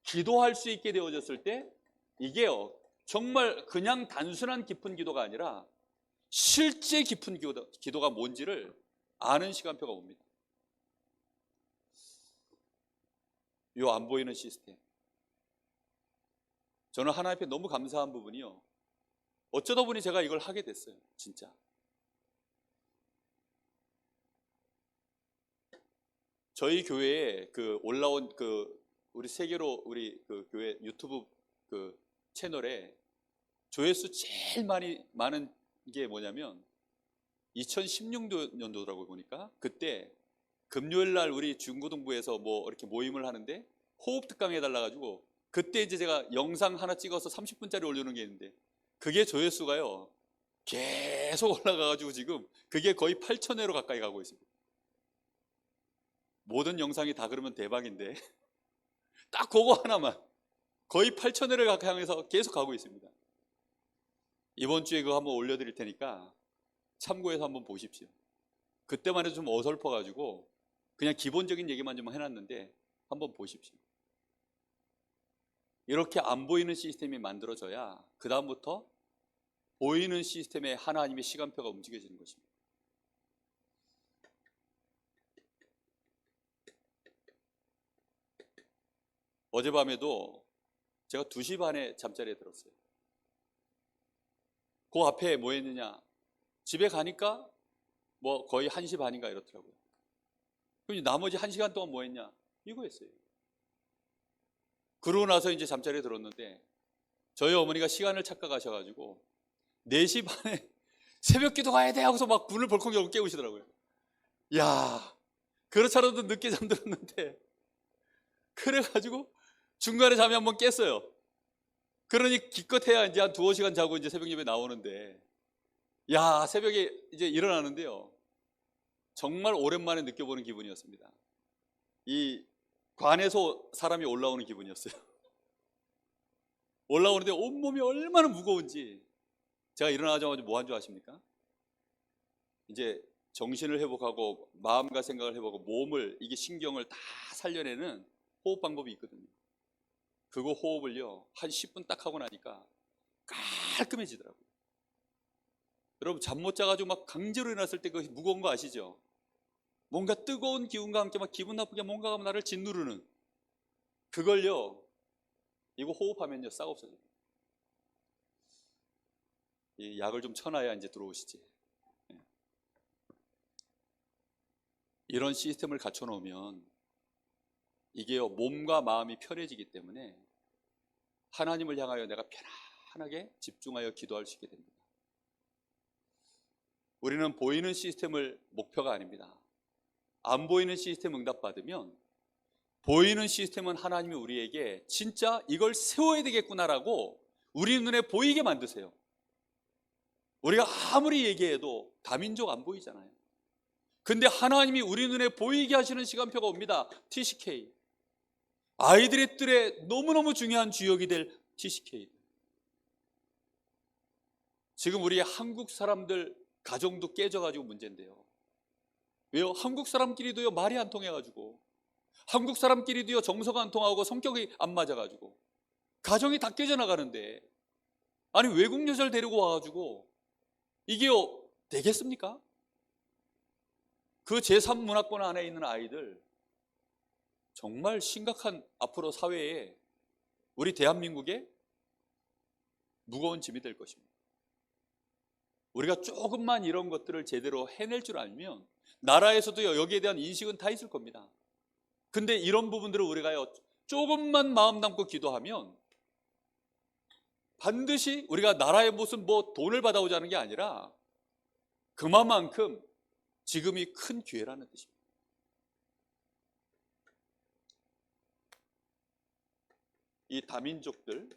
기도할 수 있게 되어졌을 때, 이게요, 정말 그냥 단순한 깊은 기도가 아니라 실제 깊은 기도가 뭔지를 아는 시간표가 옵니다. 이 안 보이는 시스템. 저는 하나님 앞에 너무 감사한 부분이요, 어쩌다 보니 제가 이걸 하게 됐어요. 진짜. 저희 교회에 그 올라온 그 우리 세계로 우리 그 교회 유튜브 그 채널에 조회수 제일 많은 게 뭐냐면 2016년도라고 보니까 그때 금요일 날 우리 중고등부에서 뭐 이렇게 모임을 하는데 호흡 특강 해달라 가지고 그때 이제 제가 영상 하나 찍어서 30분짜리 올려놓은 게 있는데 그게 조회수가요 계속 올라가 가지고 지금 그게 거의 8,000회로 가까이 가고 있습니다. 모든 영상이 다 그러면 대박인데 딱 그거 하나만 거의 8,000회를 향해서 계속 가고 있습니다. 이번 주에 그거 한번 올려드릴 테니까 참고해서 한번 보십시오. 그때만 해도 좀 어설퍼 가지고 그냥 기본적인 얘기만 좀 해놨는데 한번 보십시오. 이렇게 안 보이는 시스템이 만들어져야 그 다음부터 보이는 시스템에 하나님의 시간표가 움직여지는 것입니다. 어젯밤에도 제가 2시 반에 잠자리에 들었어요. 그 앞에 뭐 했느냐, 집에 가니까 뭐 거의 1시 반인가 이렇더라고요. 그럼 나머지 1시간 동안 뭐 했냐, 이거 했어요. 그러고 나서 이제 잠자리에 들었는데 저희 어머니가 시간을 착각하셔가지고 4시 반에 새벽 기도 가야 돼 하고서 막 문을 벌컥 열고 깨우시더라고요. 야, 그렇지 않아도 늦게 잠들었는데 그래가지고 중간에 잠이 한번 깼어요. 그러니 기껏해야 이제 한 2-5시간 자고 이제 새벽 예배 나오는데, 야, 새벽에 이제 일어나는데요. 정말 오랜만에 느껴보는 기분이었습니다. 이 관에서 사람이 올라오는 기분이었어요. 올라오는데 온몸이 얼마나 무거운지. 제가 일어나자마자 뭐 한 줄 아십니까? 이제 정신을 회복하고 마음과 생각을 회복하고 몸을, 이게 신경을 다 살려내는 호흡 방법이 있거든요. 그거 호흡을요 한 10분 딱 하고 나니까 깔끔해지더라고요. 여러분 잠 못 자가지고 막 강제로 일어났을 때 그 무거운 거 아시죠? 뭔가 뜨거운 기운과 함께 막 기분 나쁘게 뭔가가 나를 짓누르는 그걸요, 이거 호흡하면요 싹 없어져요. 이 약을 좀 쳐놔야 이제 들어오시지. 이런 시스템을 갖춰 놓으면 이게요 몸과 마음이 편해지기 때문에 하나님을 향하여 내가 편안하게 집중하여 기도할 수 있게 됩니다. 우리는 보이는 시스템을 목표가 아닙니다. 안 보이는 시스템 응답받으면 보이는 시스템은 하나님이 우리에게 진짜 이걸 세워야 되겠구나라고 우리 눈에 보이게 만드세요. 우리가 아무리 얘기해도 다민족 안 보이잖아요. 근데 하나님이 우리 눈에 보이게 하시는 시간표가 옵니다. TCK. 아이들의 뜰에 너무너무 중요한 주역이 될 TCK. 지금 우리 한국 사람들 가정도 깨져가지고 문제인데요. 왜요? 한국 사람끼리도요 말이 안 통해가지고, 한국 사람끼리도요 정서가 안 통하고 성격이 안 맞아가지고 가정이 다 깨져나가는데, 아니 외국 여자를 데리고 와가지고 이게요 되겠습니까? 그 제3문화권 안에 있는 아이들 정말 심각한 앞으로 사회에, 우리 대한민국에 무거운 짐이 될 것입니다. 우리가 조금만 이런 것들을 제대로 해낼 줄 알면 나라에서도요 여기에 대한 인식은 다 있을 겁니다. 근데 이런 부분들을 우리가요 조금만 마음 담고 기도하면 반드시 우리가 나라에 무슨 뭐 돈을 받아오자는 게 아니라 그만큼 지금이 큰 기회라는 뜻입니다. 이 다민족들,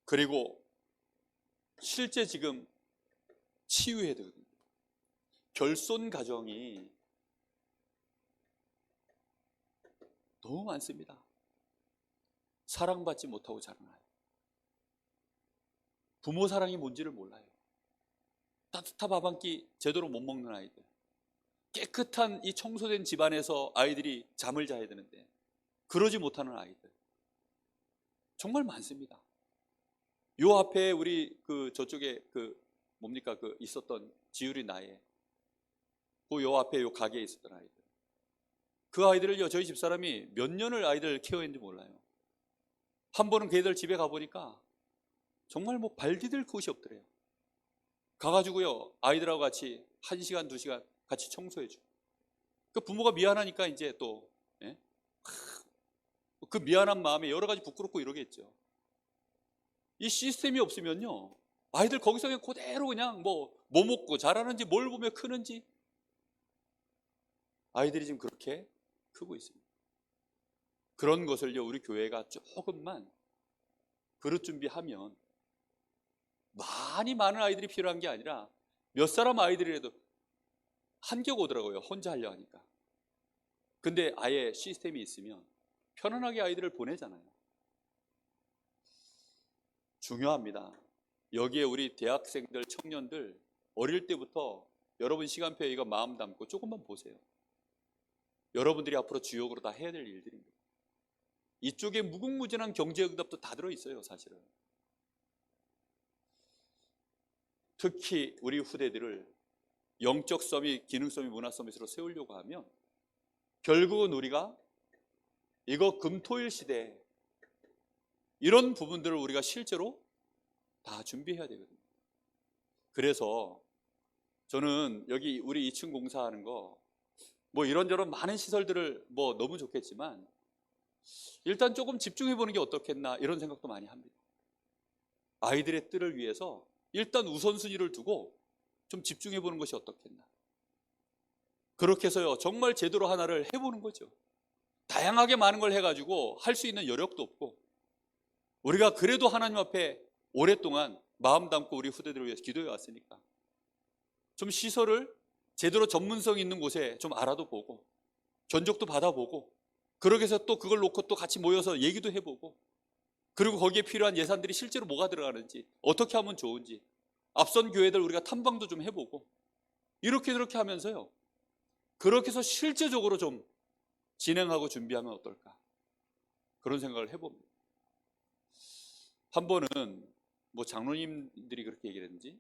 그리고 실제 지금 치유해야 되거든요. 결손 가정이 너무 많습니다. 사랑받지 못하고 자라나요. 부모 사랑이 뭔지를 몰라요. 따뜻한 밥 한 끼 제대로 못 먹는 아이들, 깨끗한 이 청소된 집안에서 아이들이 잠을 자야 되는데 그러지 못하는 아이들 정말 많습니다. 요 앞에 우리 그 저쪽에 그 뭡니까 그 있었던 지율이 나에 그 요 앞에 요 가게에 있었던 아이들, 그 아이들을요 저희 집사람이 몇 년을 아이들 케어했는지 몰라요. 한 번은 걔들 집에 가보니까 정말 뭐 발 디딜 곳이 없더래요. 가가지고요 아이들하고 같이 1시간 2시간 같이 청소해주고, 그 부모가 미안하니까 이제 또 그 미안한 마음에 여러 가지 부끄럽고 이러겠죠. 이 시스템이 없으면요, 아이들 거기서 그냥 그대로 그냥 뭐 먹고 자라는지 뭘 보며 크는지, 아이들이 지금 그렇게 크고 있습니다. 그런 것을요, 우리 교회가 조금만 그릇 준비하면, 많은 아이들이 필요한 게 아니라 몇 사람 아이들이라도 한격 오더라고요, 혼자 하려 하니까. 근데 아예 시스템이 있으면 편안하게 아이들을 보내잖아요. 중요합니다. 여기에 우리 대학생들, 청년들 어릴 때부터 여러분 시간표에 이거 마음 담고 조금만 보세요. 여러분들이 앞으로 주역으로 다 해야 될 일들입니다. 이쪽에 무궁무진한 경제응답도 다 들어있어요, 사실은. 특히 우리 후대들을 영적 서밋, 기능 서밋, 문화 서밋으로 세우려고 하면 결국은 우리가 이거 금토일 시대, 이런 부분들을 우리가 실제로 다 준비해야 되거든요. 그래서 저는 여기 우리 2층 공사하는 거 뭐 이런저런 많은 시설들을 뭐 너무 좋겠지만 일단 조금 집중해 보는 게 어떻겠나, 이런 생각도 많이 합니다. 아이들의 뜰을 위해서 일단 우선순위를 두고 좀 집중해 보는 것이 어떻겠나. 그렇게 해서요, 정말 제대로 하나를 해보는 거죠. 다양하게 많은 걸 해가지고 할 수 있는 여력도 없고, 우리가 그래도 하나님 앞에 오랫동안 마음 담고 우리 후대들을 위해서 기도해 왔으니까 좀 시설을 제대로 전문성 있는 곳에 좀 알아도 보고 견적도 받아보고, 그러게 해서 또 그걸 놓고 또 같이 모여서 얘기도 해보고, 그리고 거기에 필요한 예산들이 실제로 뭐가 들어가는지, 어떻게 하면 좋은지, 앞선 교회들 우리가 탐방도 좀 해보고, 이렇게 하면서요, 그렇게 해서 실제적으로 좀 진행하고 준비하면 어떨까, 그런 생각을 해봅니다. 한 번은 뭐 장로님들이 그렇게 얘기를 했는지,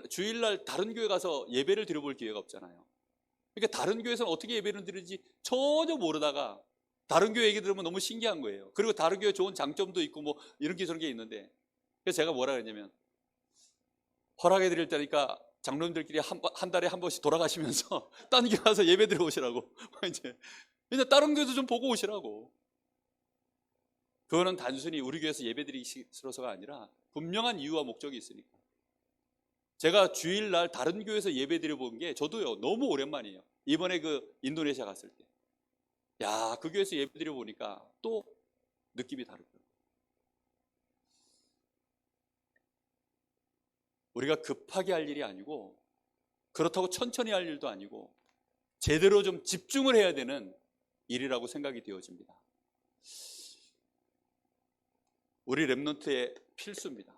주일날 다른 교회 가서 예배를 드려볼 기회가 없잖아요. 그러니까 다른 교회에서는 어떻게 예배를 드리는지 전혀 모르다가 다른 교회 얘기 들으면 너무 신기한 거예요. 그리고 다른 교회 좋은 장점도 있고 뭐 이런 게 저런 게 있는데, 그래서 제가 뭐라 그랬냐면, 허락해 드릴 때니까 장로님들끼리 한 달에 한 번씩 돌아가시면서 딴 교회 가서 예배 드려 오시라고. 이제 다른 교회도 좀 보고 오시라고. 그거는 단순히 우리 교회에서 예배 드리기 싫어서가 아니라 분명한 이유와 목적이 있으니까. 제가 주일날 다른 교회에서 예배 드려본 게 저도요, 너무 오랜만이에요. 이번에 그 인도네시아 갔을 때, 야, 그 교회에서 예배 드려보니까 또 느낌이 다르더라고요. 우리가 급하게 할 일이 아니고, 그렇다고 천천히 할 일도 아니고, 제대로 좀 집중을 해야 되는 일이라고 생각이 되어집니다. 우리 렘넌트의 필수입니다.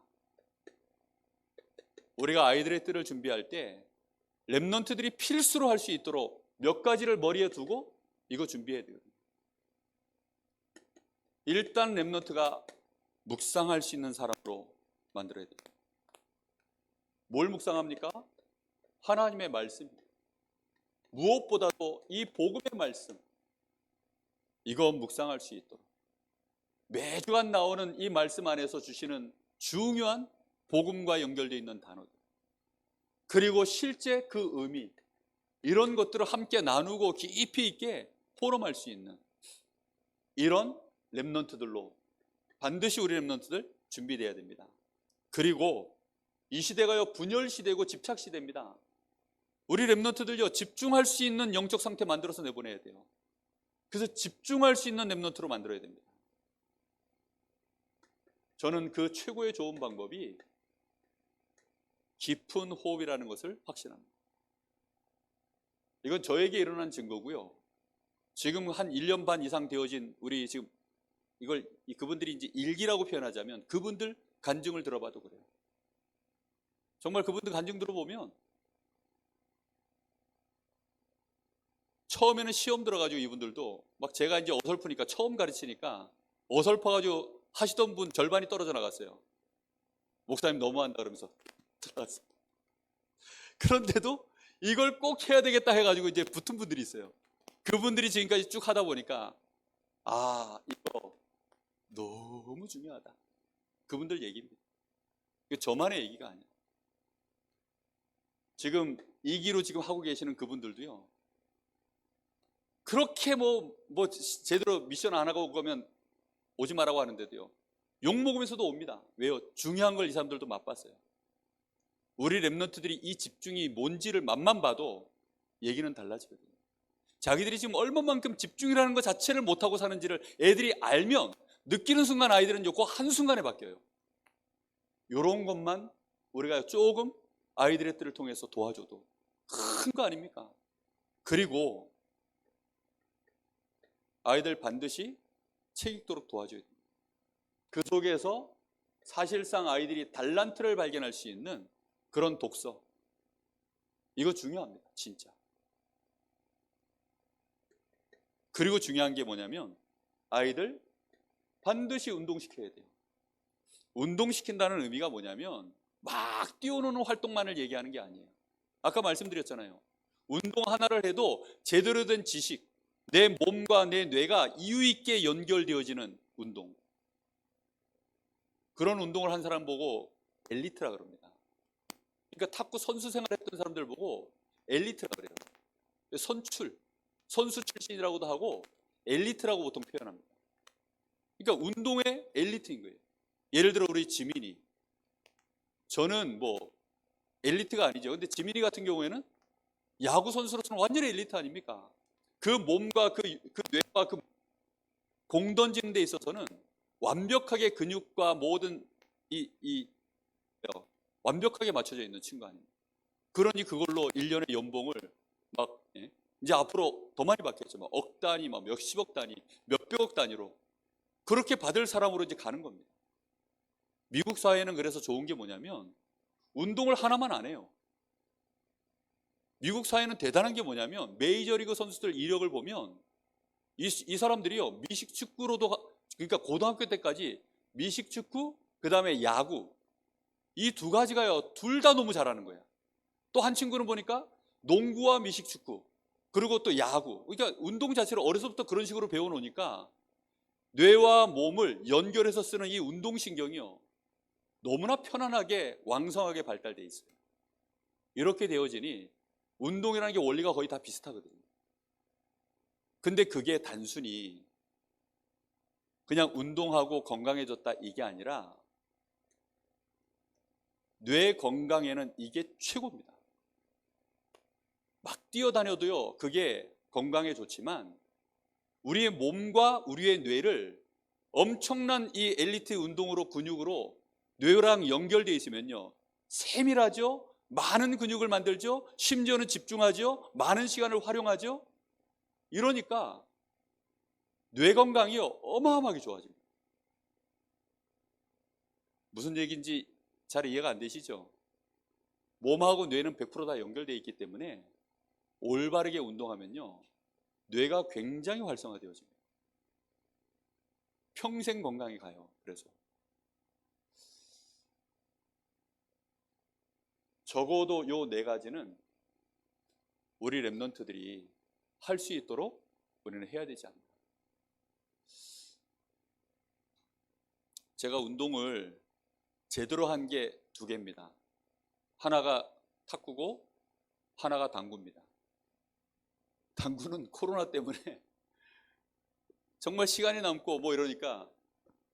우리가 아이들의 뜰을 준비할 때 렘넌트들이 필수로 할 수 있도록 몇 가지를 머리에 두고 이거 준비해야 되거든요. 일단 렘넌트가 묵상할 수 있는 사람으로 만들어야 돼요. 뭘 묵상합니까? 하나님의 말씀. 무엇보다도 이 복음의 말씀, 이거 묵상할 수 있도록 매주간 나오는 이 말씀 안에서 주시는 중요한 복음과 연결되어 있는 단어들, 그리고 실제 그 의미, 이런 것들을 함께 나누고 깊이 있게 포럼할 수 있는 이런 렘넌트들로 반드시 우리 렘넌트들 준비되어야 됩니다. 그리고 이 시대가요, 분열 시대고 집착 시대입니다. 우리 렘넌트들요, 집중할 수 있는 영적 상태 만들어서 내보내야 돼요. 그래서 집중할 수 있는 렘넌트로 만들어야 됩니다. 저는 그 최고의 좋은 방법이 깊은 호흡이라는 것을 확신합니다. 이건 저에게 일어난 증거고요. 지금 한 1년 반 이상 되어진 우리 지금 이걸 그분들이 이제 일기라고 표현하자면 그분들 간증을 들어봐도 그래요. 정말 그분들 간증 들어보면 처음에는 시험 들어가지고 이분들도 막 제가 이제 어설프니까 처음 가르치니까 어설퍼가지고 하시던 분 절반이 떨어져 나갔어요. 목사님 너무한다 그러면서 들어갔어요. 그런데도 이걸 꼭 해야 되겠다 해가지고 이제 붙은 분들이 있어요. 그분들이 지금까지 쭉 하다 보니까 아, 이거 너무 중요하다. 그분들 얘기입니다. 이거 저만의 얘기가 아니에요. 지금 2기로 지금 하고 계시는 그분들도요, 그렇게 제대로 미션 안 하고 그러면 오지 마라고 하는데도요, 욕 먹으면서도 옵니다. 왜요? 중요한 걸 이 사람들도 맛봤어요. 우리 랩런트들이 이 집중이 뭔지를 맛만 봐도 얘기는 달라지거든요. 자기들이 지금 얼마만큼 집중이라는 것 자체를 못하고 사는지를 애들이 알면 느끼는 순간 아이들은 그 한순간에 바뀌어요. 이런 것만 우리가 조금 아이들의 뜻을 통해서 도와줘도 큰 거 아닙니까? 그리고 아이들 반드시 책 읽도록 도와줘야 됩니다. 그 속에서 사실상 아이들이 달란트를 발견할 수 있는 그런 독서, 이거 중요합니다. 진짜. 그리고 중요한 게 뭐냐면 아이들 반드시 운동시켜야 돼요. 운동시킨다는 의미가 뭐냐면 막 뛰어노는 활동만을 얘기하는 게 아니에요. 아까 말씀드렸잖아요. 운동 하나를 해도 제대로 된 지식, 내 몸과 내 뇌가 이유 있게 연결되어지는 운동, 그런 운동을 한 사람 보고 엘리트라 그럽니다. 그러니까 탁구 선수 생활했던 사람들 보고 엘리트라 그래요. 선수 출신이라고도 하고 엘리트라고 보통 표현합니다. 그러니까 운동의 엘리트인 거예요. 예를 들어 우리 지민이, 저는 엘리트가 아니죠. 근데 지민이 같은 경우에는 야구 선수로서는 완전히 엘리트 아닙니까? 그 몸과 그 뇌와 그 공 던지는 데 있어서는 완벽하게 근육과 모든 완벽하게 맞춰져 있는 친구 아닙니까? 그러니 그걸로 1년의 연봉을 이제 앞으로 더 많이 받겠죠. 억 단위, 몇십억 단위, 몇백억 단위로 그렇게 받을 사람으로 이제 가는 겁니다. 미국 사회는 그래서 좋은 게 뭐냐면 운동을 하나만 안 해요. 미국 사회는 대단한 게 뭐냐면 메이저리그 선수들 이력을 보면 이 사람들이요, 미식축구로도, 그러니까 고등학교 때까지 미식축구, 그 다음에 야구, 이 두 가지가요 둘 다 너무 잘하는 거야. 또 한 친구는 보니까 농구와 미식축구, 그리고 또 야구. 그러니까 운동 자체를 어려서부터 그런 식으로 배워놓으니까 뇌와 몸을 연결해서 쓰는 이 운동신경이요 너무나 편안하게 왕성하게 발달돼 있어요. 이렇게 되어지니 운동이라는 게 원리가 거의 다 비슷하거든요. 근데 그게 단순히 그냥 운동하고 건강해졌다 이게 아니라 뇌 건강에는 이게 최고입니다. 막 뛰어다녀도요 그게 건강에 좋지만 우리의 몸과 우리의 뇌를 엄청난 이 엘리트 운동으로, 근육으로 뇌랑 연결되어 있으면요 세밀하죠, 많은 근육을 만들죠, 심지어는 집중하죠, 많은 시간을 활용하죠. 이러니까 뇌 건강이 어마어마하게 좋아집니다. 무슨 얘기인지 잘 이해가 안 되시죠? 몸하고 뇌는 100%다 연결되어 있기 때문에 올바르게 운동하면요 뇌가 굉장히 활성화되어집니다. 평생 건강히 가요. 그래서 적어도 요 네 가지는 우리 랩런트들이 할 수 있도록 우리는 해야 되지 않나. 제가 운동을 제대로 한 게 두 개입니다. 하나가 탁구고 하나가 당구입니다. 당구는 코로나 때문에 정말 시간이 남고 이러니까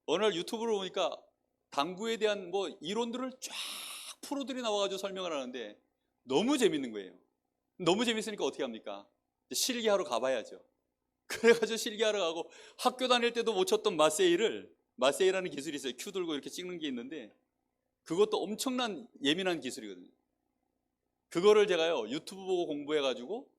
어느 날 유튜브를 보니까 당구에 대한 이론들을 쫙 프로들이 나와가지고 설명을 하는데 너무 재밌는 거예요. 너무 재밌으니까 어떻게 합니까? 실기하러 가봐야죠. 그래가지고 실기하러 가고 학교 다닐 때도 못 쳤던 마세이라는 기술이 있어요. 큐 들고 이렇게 찍는 게 있는데 그것도 엄청난 예민한 기술이거든요. 그거를 제가요 유튜브 보고 공부해가지고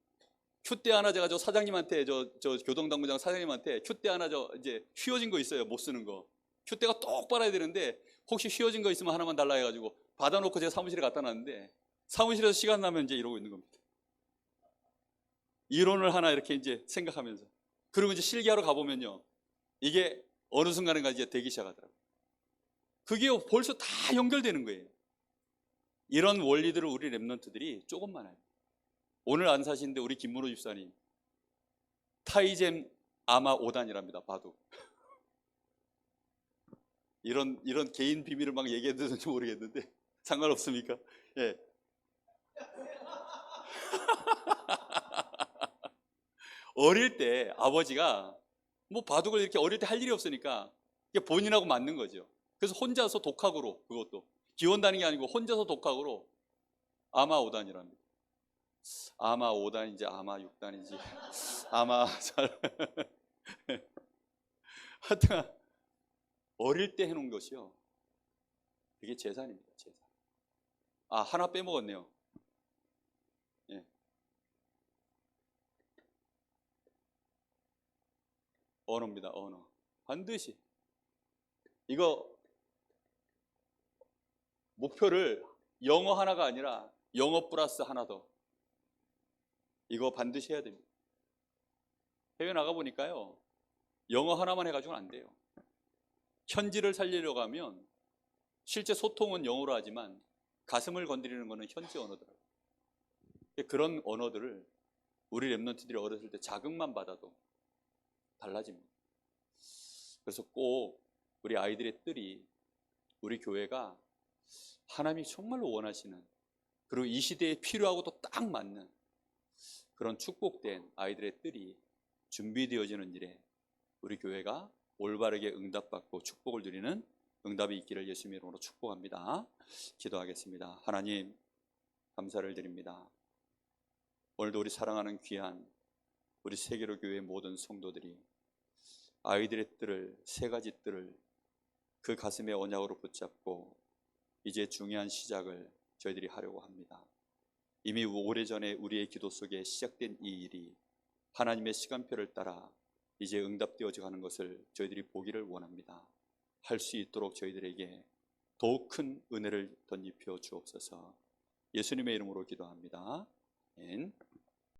큐대 하나 제가 저 사장님한테 저 교동당구장 사장님한테 큐대 하나 이제 휘어진 거 있어요. 못 쓰는 거. 큐대가 똑 빨아야 되는데 혹시 휘어진 거 있으면 하나만 달라 해가지고 받아놓고 제가 사무실에 갖다 놨는데 사무실에서 시간 나면 이제 이러고 있는 겁니다. 이론을 하나 이렇게 이제 생각하면서. 그리고 이제 실기하러 가보면요 이게 어느 순간인가 이제 되기 시작하더라고요. 그게 벌써 다 연결되는 거예요. 이런 원리들을 우리 랩런트들이 조금만 알아요. 오늘 안 사시는데 우리 김문호 집사님 타이젠 아마 5단이랍니다. 바둑. 이런 개인 비밀을 막 얘기해도 되는지 모르겠는데 상관없습니까? 예. 어릴 때 아버지가 뭐 바둑을 이렇게 어릴 때 할 일이 없으니까 이게 본인하고 맞는 거죠. 그래서 혼자서 독학으로, 그것도 기원다는 게 아니고 혼자서 독학으로 아마 5단이랍니다. 아마 5단인지 아마 6단인지 아마 잘 하여튼 어릴 때 해놓은 것이요, 그게 재산입니다. 재산. 아, 하나 빼먹었네요. 예. 언어입니다. 언어. 반드시 이거 목표를 영어 하나가 아니라 영어 플러스 하나 더, 이거 반드시 해야 됩니다. 해외 나가 보니까요, 영어 하나만 해가지고는 안 돼요. 현지를 살리려고 하면 실제 소통은 영어로 하지만 가슴을 건드리는 것은 현지 언어더라고요. 그런 언어들을 우리 랩런트들이 어렸을 때 자극만 받아도 달라집니다. 그래서 꼭 우리 아이들의 뜰이 우리 교회가 하나님이 정말로 원하시는, 그리고 이 시대에 필요하고도 딱 맞는 그런 축복된 아이들의 뜰이 준비되어지는 일에 우리 교회가 올바르게 응답받고 축복을 누리는 응답이 있기를 예수님의 이름으로 축복합니다. 기도하겠습니다. 하나님, 감사를 드립니다. 오늘도 우리 사랑하는 귀한 우리 세계로 교회의 모든 성도들이 아이들의 뜰을, 세 가지 뜰을 그 가슴에 언약으로 붙잡고 이제 중요한 시작을 저희들이 하려고 합니다. 이미 오래전에 우리의 기도 속에 시작된 이 일이 하나님의 시간표를 따라 이제 응답되어져 가는 것을 저희들이 보기를 원합니다. 할 수 있도록 저희들에게 더욱 큰 은혜를 덧입혀 주옵소서. 예수님의 이름으로 기도합니다. 아멘.